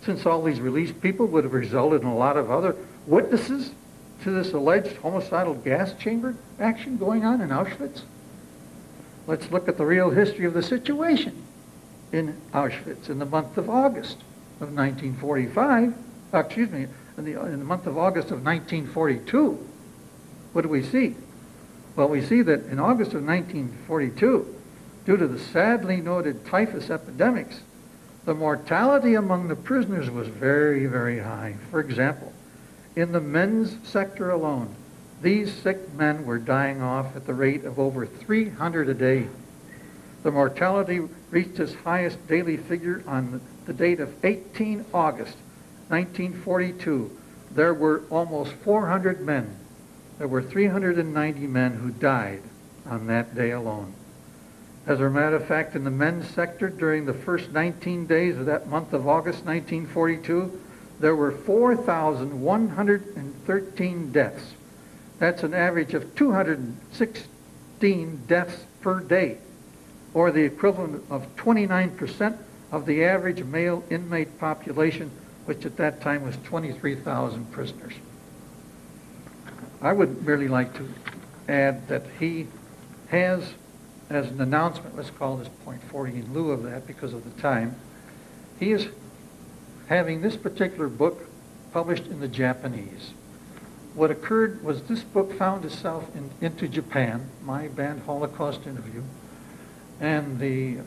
Since all these released people would have resulted in a lot of other witnesses to this alleged homicidal gas chamber action going on in Auschwitz? Let's look at the real history of the situation in Auschwitz in the month of August of 1945, in the month of August of 1942. What do we see? Well, we see that in August of 1942, due to the sadly noted typhus epidemics, the mortality among the prisoners was very, very high. For example, in the men's sector alone, these sick men were dying off at the rate of over 300 a day. The mortality reached its highest daily figure on the date of 18 August 1942. There were almost 400 men. There were 390 men who died on that day alone. As a matter of fact, in the men's sector, during the first 19 days of that month of August 1942, there were 4,113 deaths. That's an average of 216 deaths per day, or the equivalent of 29% of the average male inmate population, which at that time was 23,000 prisoners. I would really like to add that he has, as an announcement, let's call this point 40 in lieu of that because of the time, he is having this particular book published in the Japanese. What occurred was this book found itself into Japan, my band Holocaust Interview, and the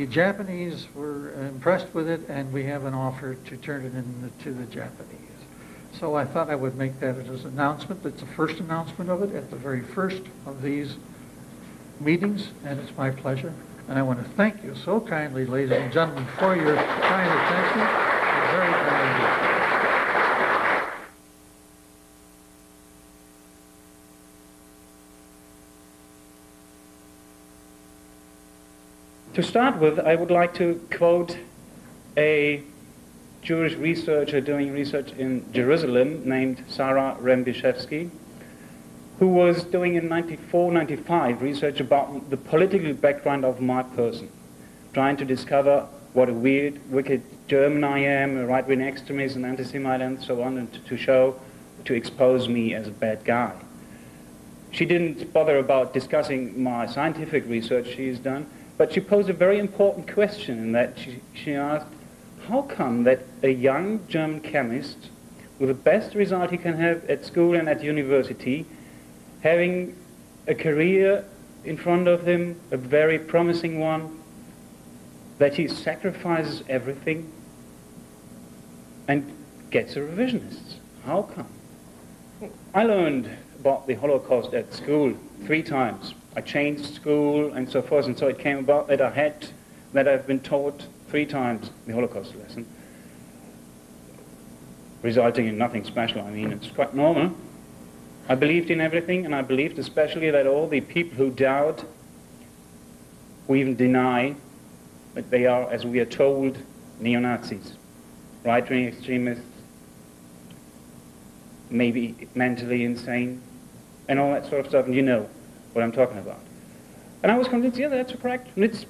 Japanese were impressed with it, and we have an offer to turn it into the Japanese. So I thought I would make that as an announcement. It's the first announcement of it at the very first of these meetings, and it's my pleasure. And I want to thank you so kindly, ladies and gentlemen, for your kind attention. It's very kind of you. To start with, I would like to quote a Jewish researcher doing research in Jerusalem named Sarah Rembishevsky, who was doing in 94, 95 research about the political background of my person, trying to discover what a weird, wicked German I am, a right-wing extremist, an anti-Semite, and so on, and to expose me as a bad guy. She didn't bother about discussing my scientific research she's done, but she posed a very important question in that she asked, how come that a young German chemist, with the best result he can have at school and at university, having a career in front of him, a very promising one, that he sacrifices everything and gets a revisionist? How come? I learned about the Holocaust at school 3 times. I changed school and so forth, and so it came about that I've been taught 3 times the Holocaust lesson, resulting in nothing special. I mean, it's quite normal. I believed in everything, and I believed especially that all the people who doubt, who even deny, that they are, as we are told, neo-Nazis, right-wing extremists, maybe mentally insane, and all that sort of stuff, and you know what I'm talking about. And I was convinced, yeah, that's correct, and it's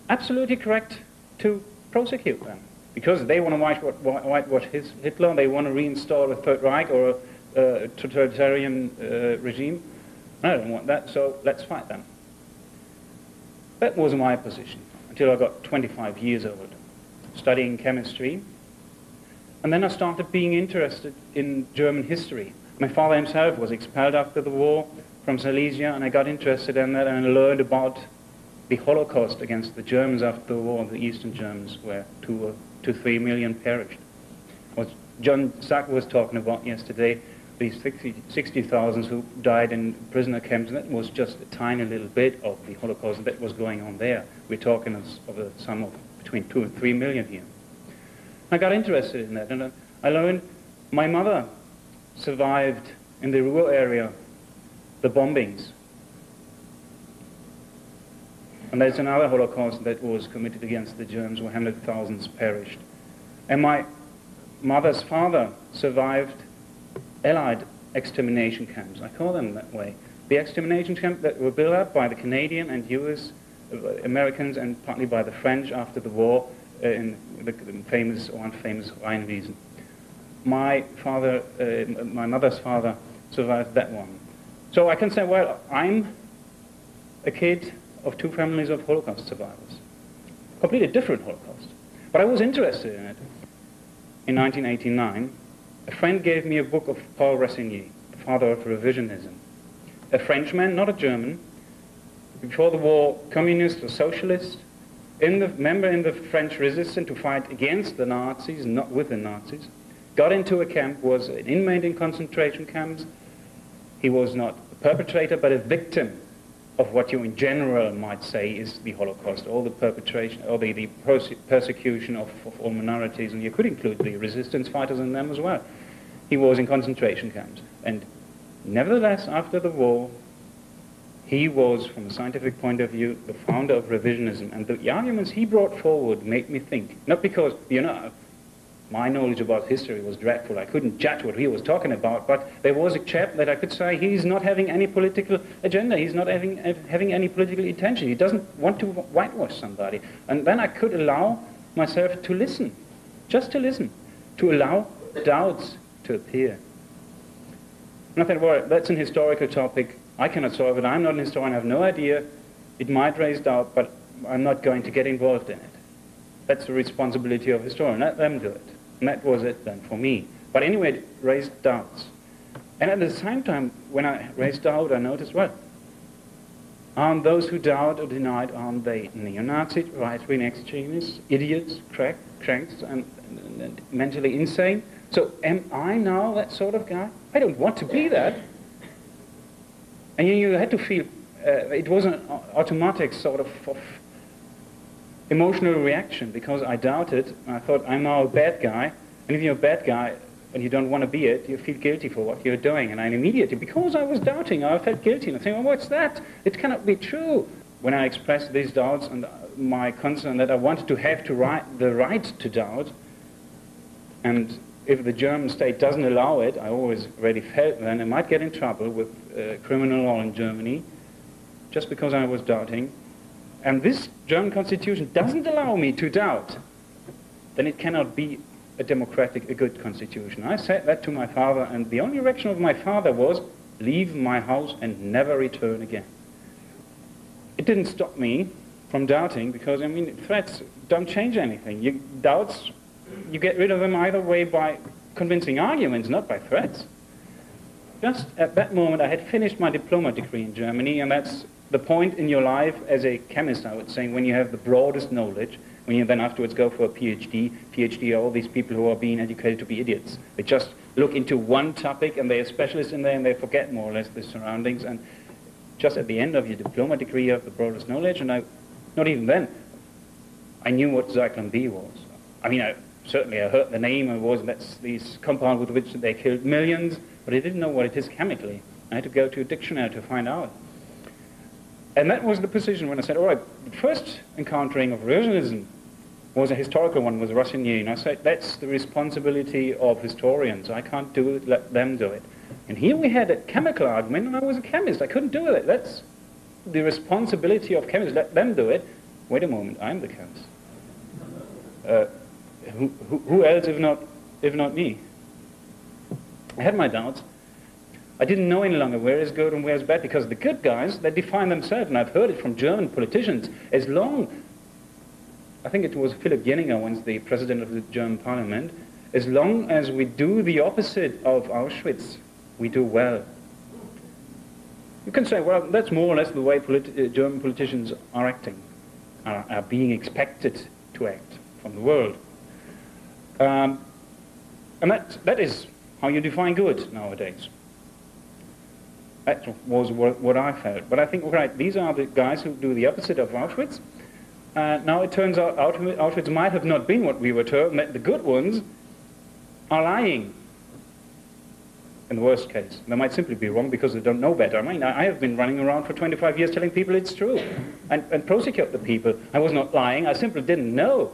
absolutely correct to prosecute them, because they want to whitewash Hitler, they want to reinstall a Third Reich or a totalitarian regime. I don't want that, so let's fight them. That was my position, until I got 25 years old, studying chemistry. And then I started being interested in German history. My father himself was expelled after the war from Silesia, and I got interested in that and learned about the Holocaust against the Germans after the war, the Eastern Germans, where 2 to 3 million perished. What John Sack was talking about yesterday, these 60,000 who died in prisoner camps, and that was just a tiny little bit of the Holocaust that was going on there. We're talking of a sum of between 2 and 3 million here. I got interested in that, and I learned my mother survived in the rural area the bombings. And there's another Holocaust that was committed against the Germans, where hundreds of thousands perished. And my mother's father survived Allied extermination camps. I call them that way. The extermination camps that were built up by the Canadian and US, Americans, and partly by the French after the war in the famous or unfamous Rheinwiesen. My mother's father survived that one. So I can say, well, I'm a kid of 2 families of Holocaust survivors. Completely different Holocaust. But I was interested in it. In 1989, a friend gave me a book of Paul Ressigny, the father of revisionism. A Frenchman, not a German, before the war, communist or socialist, member in the French resistance to fight against the Nazis, not with the Nazis, got into a camp, was an inmate in concentration camps. He was not a perpetrator, but a victim of what you in general might say is the Holocaust, all the perpetration, or the persecution of all minorities, and you could include the resistance fighters in them as well. He was in concentration camps. And nevertheless, after the war, he was, from a scientific point of view, the founder of revisionism. And the arguments he brought forward made me think, not because, you know, my knowledge about history was dreadful. I couldn't judge what he was talking about, but there was a chap that I could say he's not having any political agenda, he's not having any political intention, he doesn't want to whitewash somebody. And then I could allow myself to listen, just to listen, to allow doubts to appear. Nothing more, that's an historical topic. I cannot solve it, I'm not an historian, I have no idea. It might raise doubt, but I'm not going to get involved in it. That's the responsibility of a historian, let them do it. And that was it then for me. But anyway, it raised doubts. And at the same time, when I raised doubt, I noticed, well, aren't those who doubt or denied, aren't they neo-Nazi, right-wing extremists, idiots, cranks, and mentally insane? So am I now that sort of guy? I don't want to be that. And you had to feel, it was an automatic sort of emotional reaction, because I doubted. I thought, I'm now a bad guy, and if you're a bad guy and you don't want to be it, you feel guilty for what you're doing. And I immediately, because I was doubting, I felt guilty, and I think, oh, what's that? It cannot be true. when I expressed these doubts and my concern that I wanted to have the right to doubt, and if the German state doesn't allow it, I always already felt then I might get in trouble with criminal law in Germany just because I was doubting. And this German constitution doesn't allow me to doubt, then it cannot be a good constitution. I said that to my father, and the only reaction of my father was, leave my house and never return again. It didn't stop me from doubting, because, I mean, threats don't change anything. Doubts, you get rid of them either way by convincing arguments, not by threats. Just at that moment, I had finished my diploma degree in Germany, and that's the point in your life as a chemist, I would say, when you have the broadest knowledge, when you then afterwards go for a PhD. PhD are all these people who are being educated to be idiots. They just look into one topic and they're specialists in there and they forget more or less the surroundings. And just at the end of your diploma degree, you have the broadest knowledge. And not even then, I knew what Zyklon B was. I mean, certainly I heard the name, that's these compound with which they killed millions, but I didn't know what it is chemically. I had to go to a dictionary to find out. And that was the position when I said, all right, the first encountering of revisionism was a historical one with Rossinier. And I said, that's the responsibility of historians. I can't do it, let them do it. And here we had a chemical argument, and I was a chemist. I couldn't do it. That's the responsibility of chemists. Let them do it. Wait a moment, I'm the chemist. Who else if not me? I had my doubts. I didn't know any longer where is good and where is bad, because the good guys, they define themselves, and I've heard it from German politicians, as long, I think it was Philipp Jenninger, once the president of the German parliament, as long as we do the opposite of Auschwitz, we do well. You can say, well, that's more or less the way German politicians are acting, are being expected to act from the world. And that is how you define good nowadays. That was what I felt. But I think, right, these are the guys who do the opposite of Auschwitz. Now it turns out Auschwitz might have not been what we were told, and that the good ones are lying. In the worst case. They might simply be wrong because they don't know better. I mean, I have been running around for 25 years telling people it's true, and prosecute the people. I was not lying, I simply didn't know.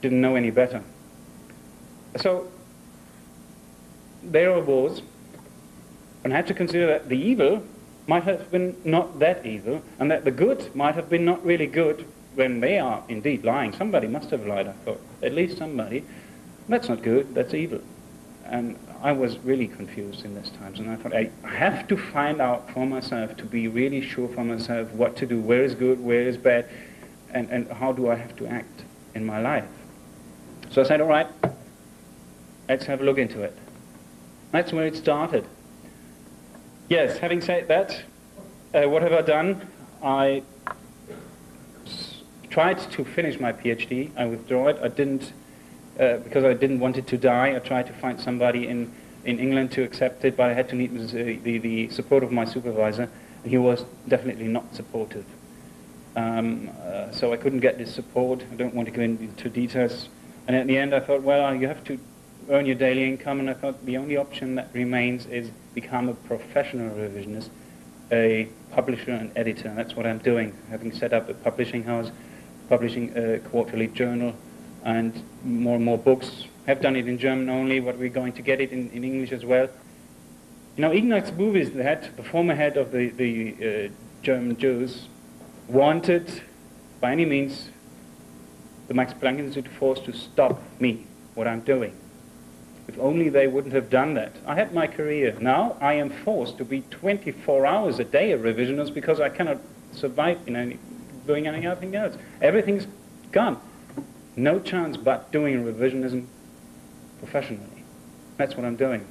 Didn't know any better. So, there I was, and I had to consider that the evil might have been not that evil, and that the good might have been not really good when they are indeed lying. Somebody must have lied, I thought. At least somebody. That's not good, that's evil. And I was really confused in those times, and I thought, I have to find out for myself, to be really sure for myself what to do, where is good, where is bad, and how do I have to act in my life. So I said, all right, let's have a look into it. That's where it started. Yes, having said that, what have I done? I tried to finish my PhD. I withdrew it. I didn't, because I didn't want it to die. I tried to find somebody in England to accept it, but I had to need the support of my supervisor. He was definitely not supportive. So I couldn't get this support. I don't want to go into details. And at the end I thought, well, you have to earn your daily income, and I thought the only option that remains is become a professional revisionist, a publisher and editor. And that's what I'm doing, having set up a publishing house, publishing a quarterly journal, and more books. I've done it in German only, but we're going to get it in English as well. You know, Ignaz Bubis, the former head of the German Jews, wanted, by any means, the Max Planck Institute force to stop me, what I'm doing. If only they wouldn't have done that. I had my career. Now I am forced to be 24 hours a day a revisionist because I cannot survive doing anything else. Everything's gone. No chance but doing revisionism professionally. That's what I'm doing.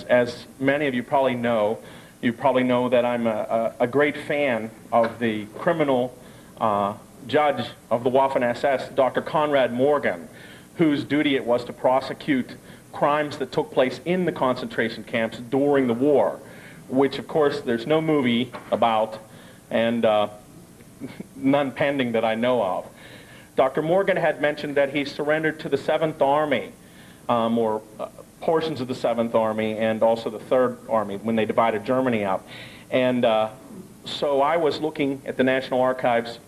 As many of you probably know that I'm a great fan of the criminal judge of the Waffen-SS, Dr. Konrad Morgan, whose duty it was to prosecute crimes that took place in the concentration camps during the war, which of course there's no movie about, and none pending that I know of. Dr. Morgan had mentioned that he surrendered to the 7th Army, or portions of the 7th Army, and also the 3rd Army when they divided Germany up. And so I was looking at the National Archives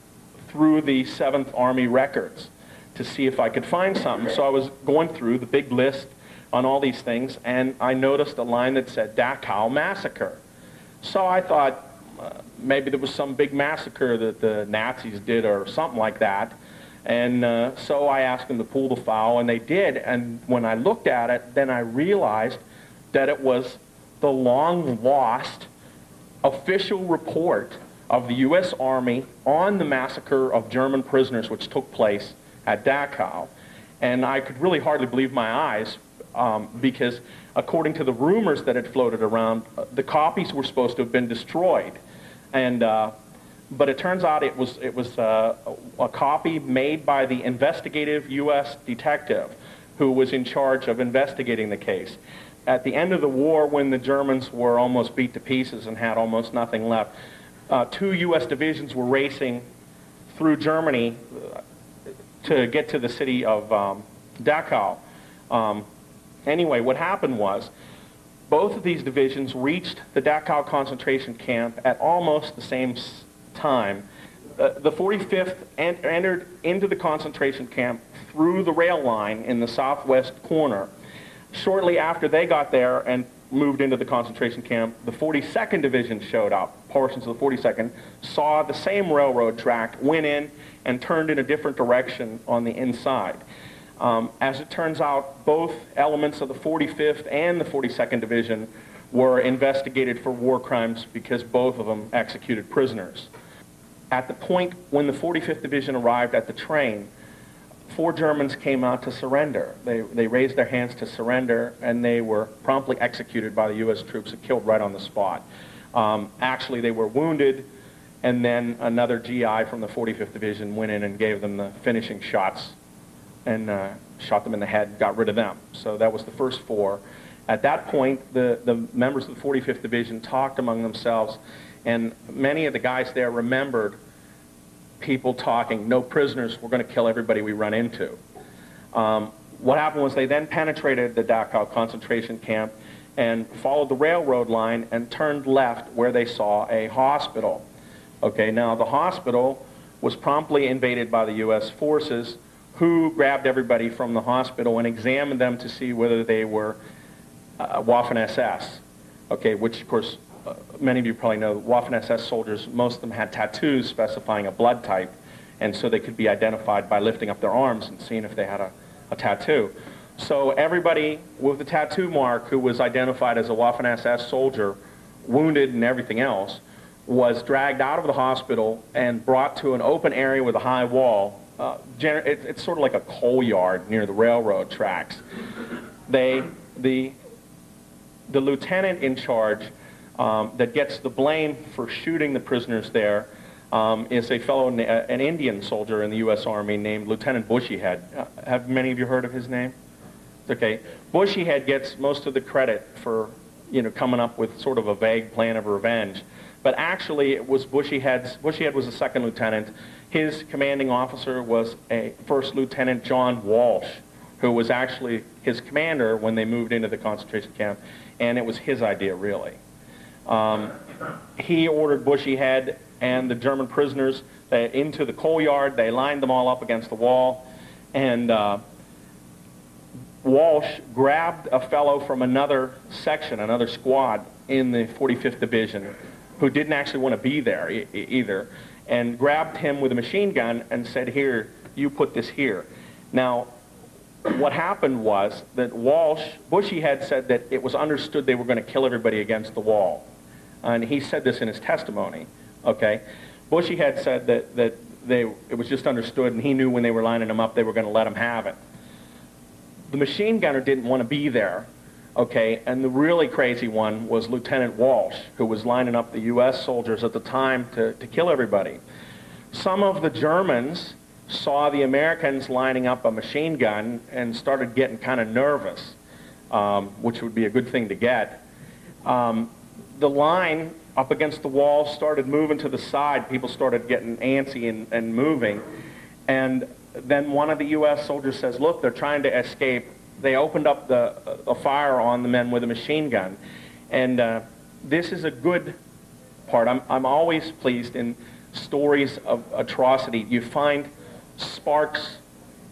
through the 7th Army records to see if I could find something. So I was going through the big list on all these things, and I noticed a line that said Dachau Massacre. So I thought maybe there was some big massacre that the Nazis did or something like that. And so I asked them to pull the file, and they did. And when I looked at it, then I realized that it was the long-lost official report of the U.S. Army on the massacre of German prisoners which took place at Dachau. And I could really hardly believe my eyes because according to the rumors that had floated around, the copies were supposed to have been destroyed. And but it turns out it was a copy made by the investigative U.S. detective who was in charge of investigating the case. At the end of the war, when the Germans were almost beat to pieces and had almost nothing left, 2 U.S. divisions were racing through Germany to get to the city of Dachau. Anyway, what happened was both of these divisions reached the Dachau concentration camp at almost the same time. The 45th entered into the concentration camp through the rail line in the southwest corner. Shortly after they got there and moved into the concentration camp, the 42nd Division showed up. Portions of the 42nd saw the same railroad track, went in, and turned in a different direction on the inside. As it turns out, both elements of the 45th and the 42nd Division were investigated for war crimes because both of them executed prisoners. At the point when the 45th Division arrived at the train, 4 Germans came out to surrender. They raised their hands to surrender, and they were promptly executed by the U.S. troops and killed right on the spot. Actually, they were wounded, and then another GI from the 45th Division went in and gave them the finishing shots and shot them in the head, got rid of them. So that was the first 4. At that point, the members of the 45th Division talked among themselves, and many of the guys there remembered people talking, no prisoners, we're going to kill everybody we run into. What happened was they then penetrated the Dachau concentration camp and followed the railroad line and turned left where they saw a hospital. Okay, now the hospital was promptly invaded by the U.S. forces, who grabbed everybody from the hospital and examined them to see whether they were Waffen-SS. Okay, which of course many of you probably know, Waffen-SS soldiers, most of them had tattoos specifying a blood type, and so they could be identified by lifting up their arms and seeing if they had a tattoo. So everybody with the tattoo mark who was identified as a Waffen-SS soldier, wounded and everything else, was dragged out of the hospital and brought to an open area with a high wall. It's sort of like a coal yard near the railroad tracks. The lieutenant in charge that gets the blame for shooting the prisoners there is a fellow, an Indian soldier in the U.S. Army named Lieutenant Bushyhead. Have many of you heard of his name? Okay. Bushyhead gets most of the credit for, coming up with sort of a vague plan of revenge. But actually, it was Bushyhead was a 2nd lieutenant. His commanding officer was a 1st Lieutenant John Walsh, who was actually his commander when they moved into the concentration camp, and it was his idea, really. He ordered Bushyhead and the German prisoners into the coal yard. They lined them all up against the wall, and Walsh grabbed a fellow from another section, another squad in the 45th Division, who didn't actually want to be there either, and grabbed him with a machine gun and said, "Here, you put this here." Now, what happened was that Bushyhead said that it was understood they were going to kill everybody against the wall. And he said this in his testimony, okay? Bushyhead said that it was just understood, and he knew when they were lining them up they were going to let them have it. The machine gunner didn't want to be there, okay? And the really crazy one was Lieutenant Walsh, who was lining up the U.S. soldiers at the time to kill everybody. Some of the Germans saw the Americans lining up a machine gun and started getting kind of nervous, which would be a good thing to get. The line up against the wall started moving to the side. People started getting antsy and moving. And then one of the U.S. soldiers says, look, they're trying to escape. They opened up a fire on the men with a machine gun. And this is a good part. I'm always pleased in stories of atrocity. You find sparks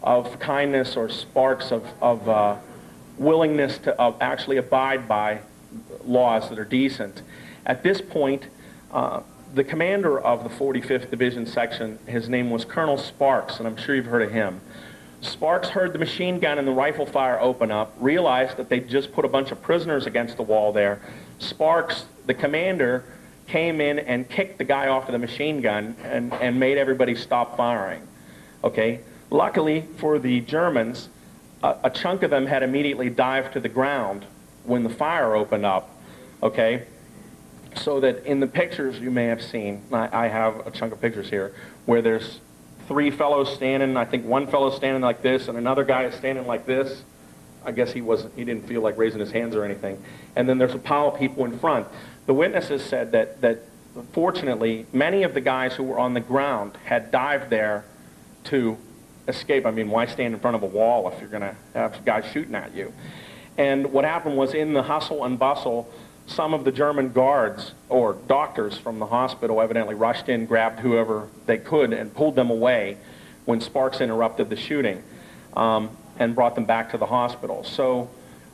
of kindness or sparks of willingness to actually abide by laws that are decent. At this point, the commander of the 45th Division section, his name was Colonel Sparks, and I'm sure you've heard of him. Sparks heard the machine gun and the rifle fire open up, realized that they'd just put a bunch of prisoners against the wall there. Sparks, the commander, came in and kicked the guy off of the machine gun and made everybody stop firing. Okay? Luckily for the Germans, a chunk of them had immediately dived to the ground when the fire opened up. Okay? So that in the pictures you may have seen, I have a chunk of pictures here, where there's 3 fellows standing. I think one fellow standing like this, and another guy is standing like this. I guess he didn't feel like raising his hands or anything. And then there's a pile of people in front. The witnesses said that fortunately, many of the guys who were on the ground had dived there to escape. I mean, why stand in front of a wall if you're going to have guys shooting at you? And what happened was, in the hustle and bustle, some of the German guards or doctors from the hospital evidently rushed in, grabbed whoever they could, and pulled them away when Sparks interrupted the shooting, and brought them back to the hospital. So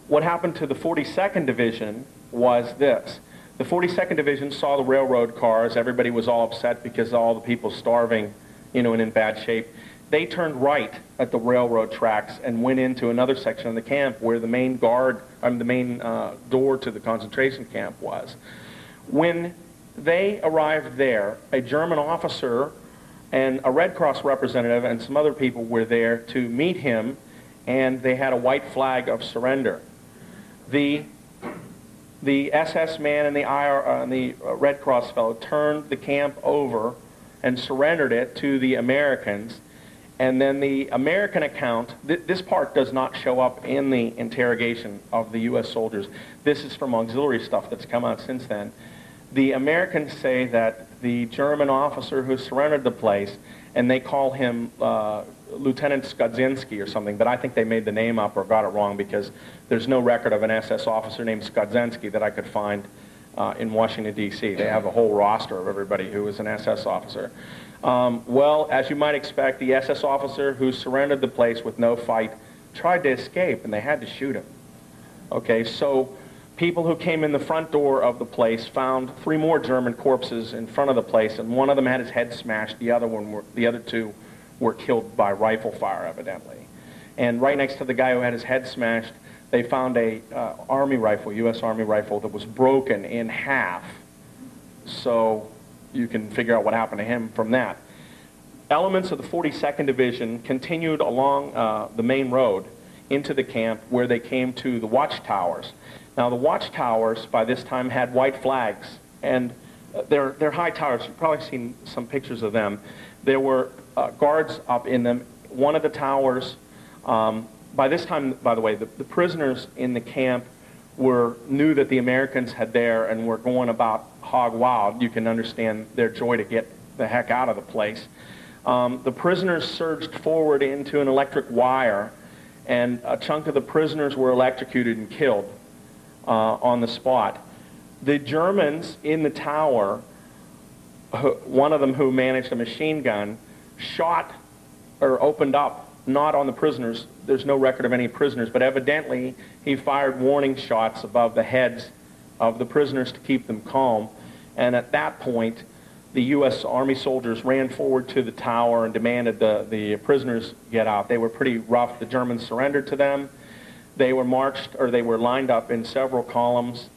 what happened to the 42nd Division was this. The 42nd Division saw the railroad cars. Everybody was all upset because all the people starving, and in bad shape. They turned right at the railroad tracks and went into another section of the camp where the main door to the concentration camp was. When they arrived there, a German officer and a Red Cross representative and some other people were there to meet him, and they had a white flag of surrender. The SS man and the Red Cross fellow turned the camp over and surrendered it to the Americans. And then the American account, this part does not show up in the interrogation of the U.S. soldiers. This is from auxiliary stuff that's come out since then. The Americans say that the German officer who surrendered the place, and they call him Lieutenant Skudzinski or something, but I think they made the name up or got it wrong, because there's no record of an SS officer named Skudzinski that I could find in Washington, D.C. They have a whole roster of everybody who was an SS officer. Well, as you might expect, the SS officer who surrendered the place with no fight tried to escape, and they had to shoot him. Okay, so people who came in the front door of the place found 3 more German corpses in front of the place, and one of them had his head smashed. The other 2 were killed by rifle fire, evidently. And right next to the guy who had his head smashed, they found a Army rifle, U.S. Army rifle, that was broken in half. So you can figure out what happened to him from that. Elements of the 42nd Division continued along the main road into the camp, where they came to the watchtowers. Now, the watchtowers by this time had white flags, and they're high towers. You've probably seen some pictures of them. There were guards up in them. One of the towers, by this time, by the way, the prisoners in the camp knew that the Americans had there and were going about hog wild. You can understand their joy to get the heck out of the place. The prisoners surged forward into an electric wire, and a chunk of the prisoners were electrocuted and killed on the spot. The Germans in the tower, one of them who managed a machine gun, shot or opened up, not on the prisoners. There's no record of any prisoners, but evidently he fired warning shots above the heads of the prisoners to keep them calm. And at that point, the U.S. Army soldiers ran forward to the tower and demanded the prisoners get out. They were pretty rough. The Germans surrendered to them. They were they were lined up in several columns,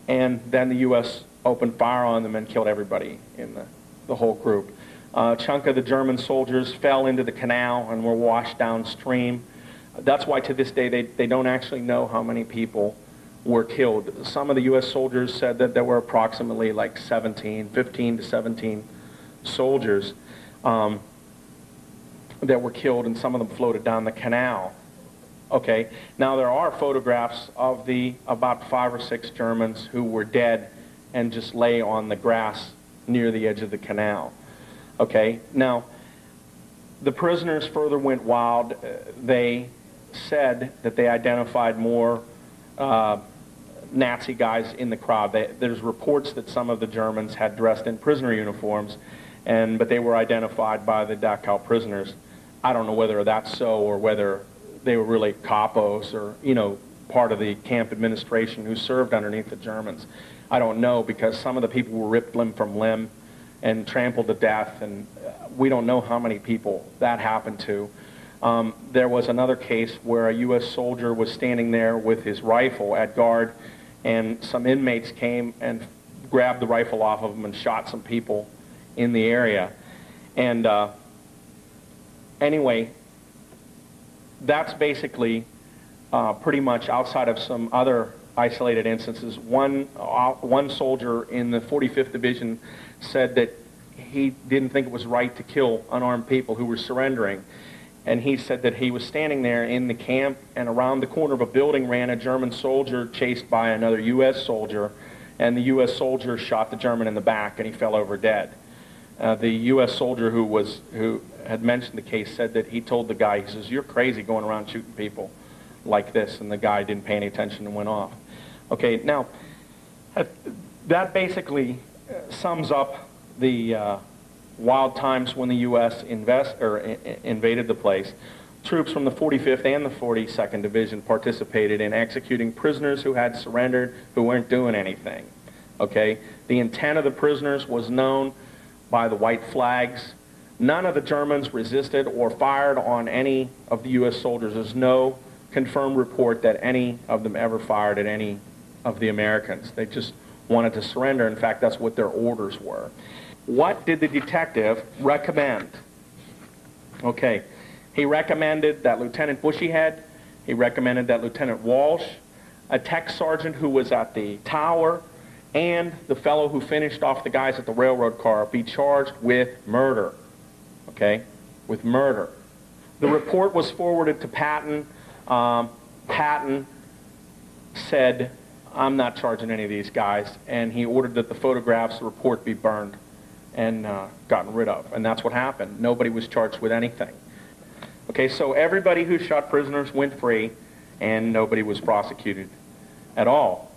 and then the U.S. opened fire on them and killed everybody in the whole group. A chunk of the German soldiers fell into the canal and were washed downstream. That's why to this day they don't actually know how many people were killed. Some of the U.S. soldiers said that there were approximately like 15 to 17 soldiers that were killed, and some of them floated down the canal. Okay, now there are photographs of about 5 or 6 Germans who were dead and just lay on the grass near the edge of the canal. Okay, now The prisoners further went wild. They said that they identified more Nazi guys in the crowd. There's reports that some of the Germans had dressed in prisoner uniforms, but they were identified by the Dachau prisoners. I don't know whether that's so or whether they were really capos or, you know, part of the camp administration who served underneath the Germans. I don't know, because some of the people were ripped limb from limb and trampled to death, and we don't know how many people that happened to. There was another case where a U.S. soldier was standing there with his rifle at guard, and some inmates came and grabbed the rifle off of him and shot some people in the area. And anyway, that's basically pretty much, outside of some other isolated instances. One soldier in the 45th Division said that he didn't think it was right to kill unarmed people who were surrendering. And he said that he was standing there in the camp, and around the corner of a building ran a German soldier chased by another U.S. soldier, and the U.S. soldier shot the German in the back, and he fell over dead. The U.S. soldier who had mentioned the case said that he told the guy, he says, "You're crazy going around shooting people like this," and the guy didn't pay any attention and went off. Okay, now, that basically sums up the wild times when the U.S. invaded the place. Troops from the 45th and the 42nd Division participated in executing prisoners who had surrendered, who weren't doing anything. Okay, the intent of the prisoners was known by the white flags. None of the Germans resisted or fired on any of the U.S. soldiers. There's no confirmed report that any of them ever fired at any of the Americans. They just wanted to surrender. In fact, that's what their orders were. What did the detective recommend? Okay, he recommended that Lieutenant Bushyhead, he recommended that Lieutenant Walsh, a tech sergeant who was at the tower, and the fellow who finished off the guys at the railroad car be charged with murder. Okay, with murder. The report was forwarded to Patton. Patton said, "I'm not charging any of these guys," and he ordered that the photographs, the report, be burned and gotten rid of. And that's what happened. Nobody was charged with anything. Okay, so everybody who shot prisoners went free, and nobody was prosecuted at all.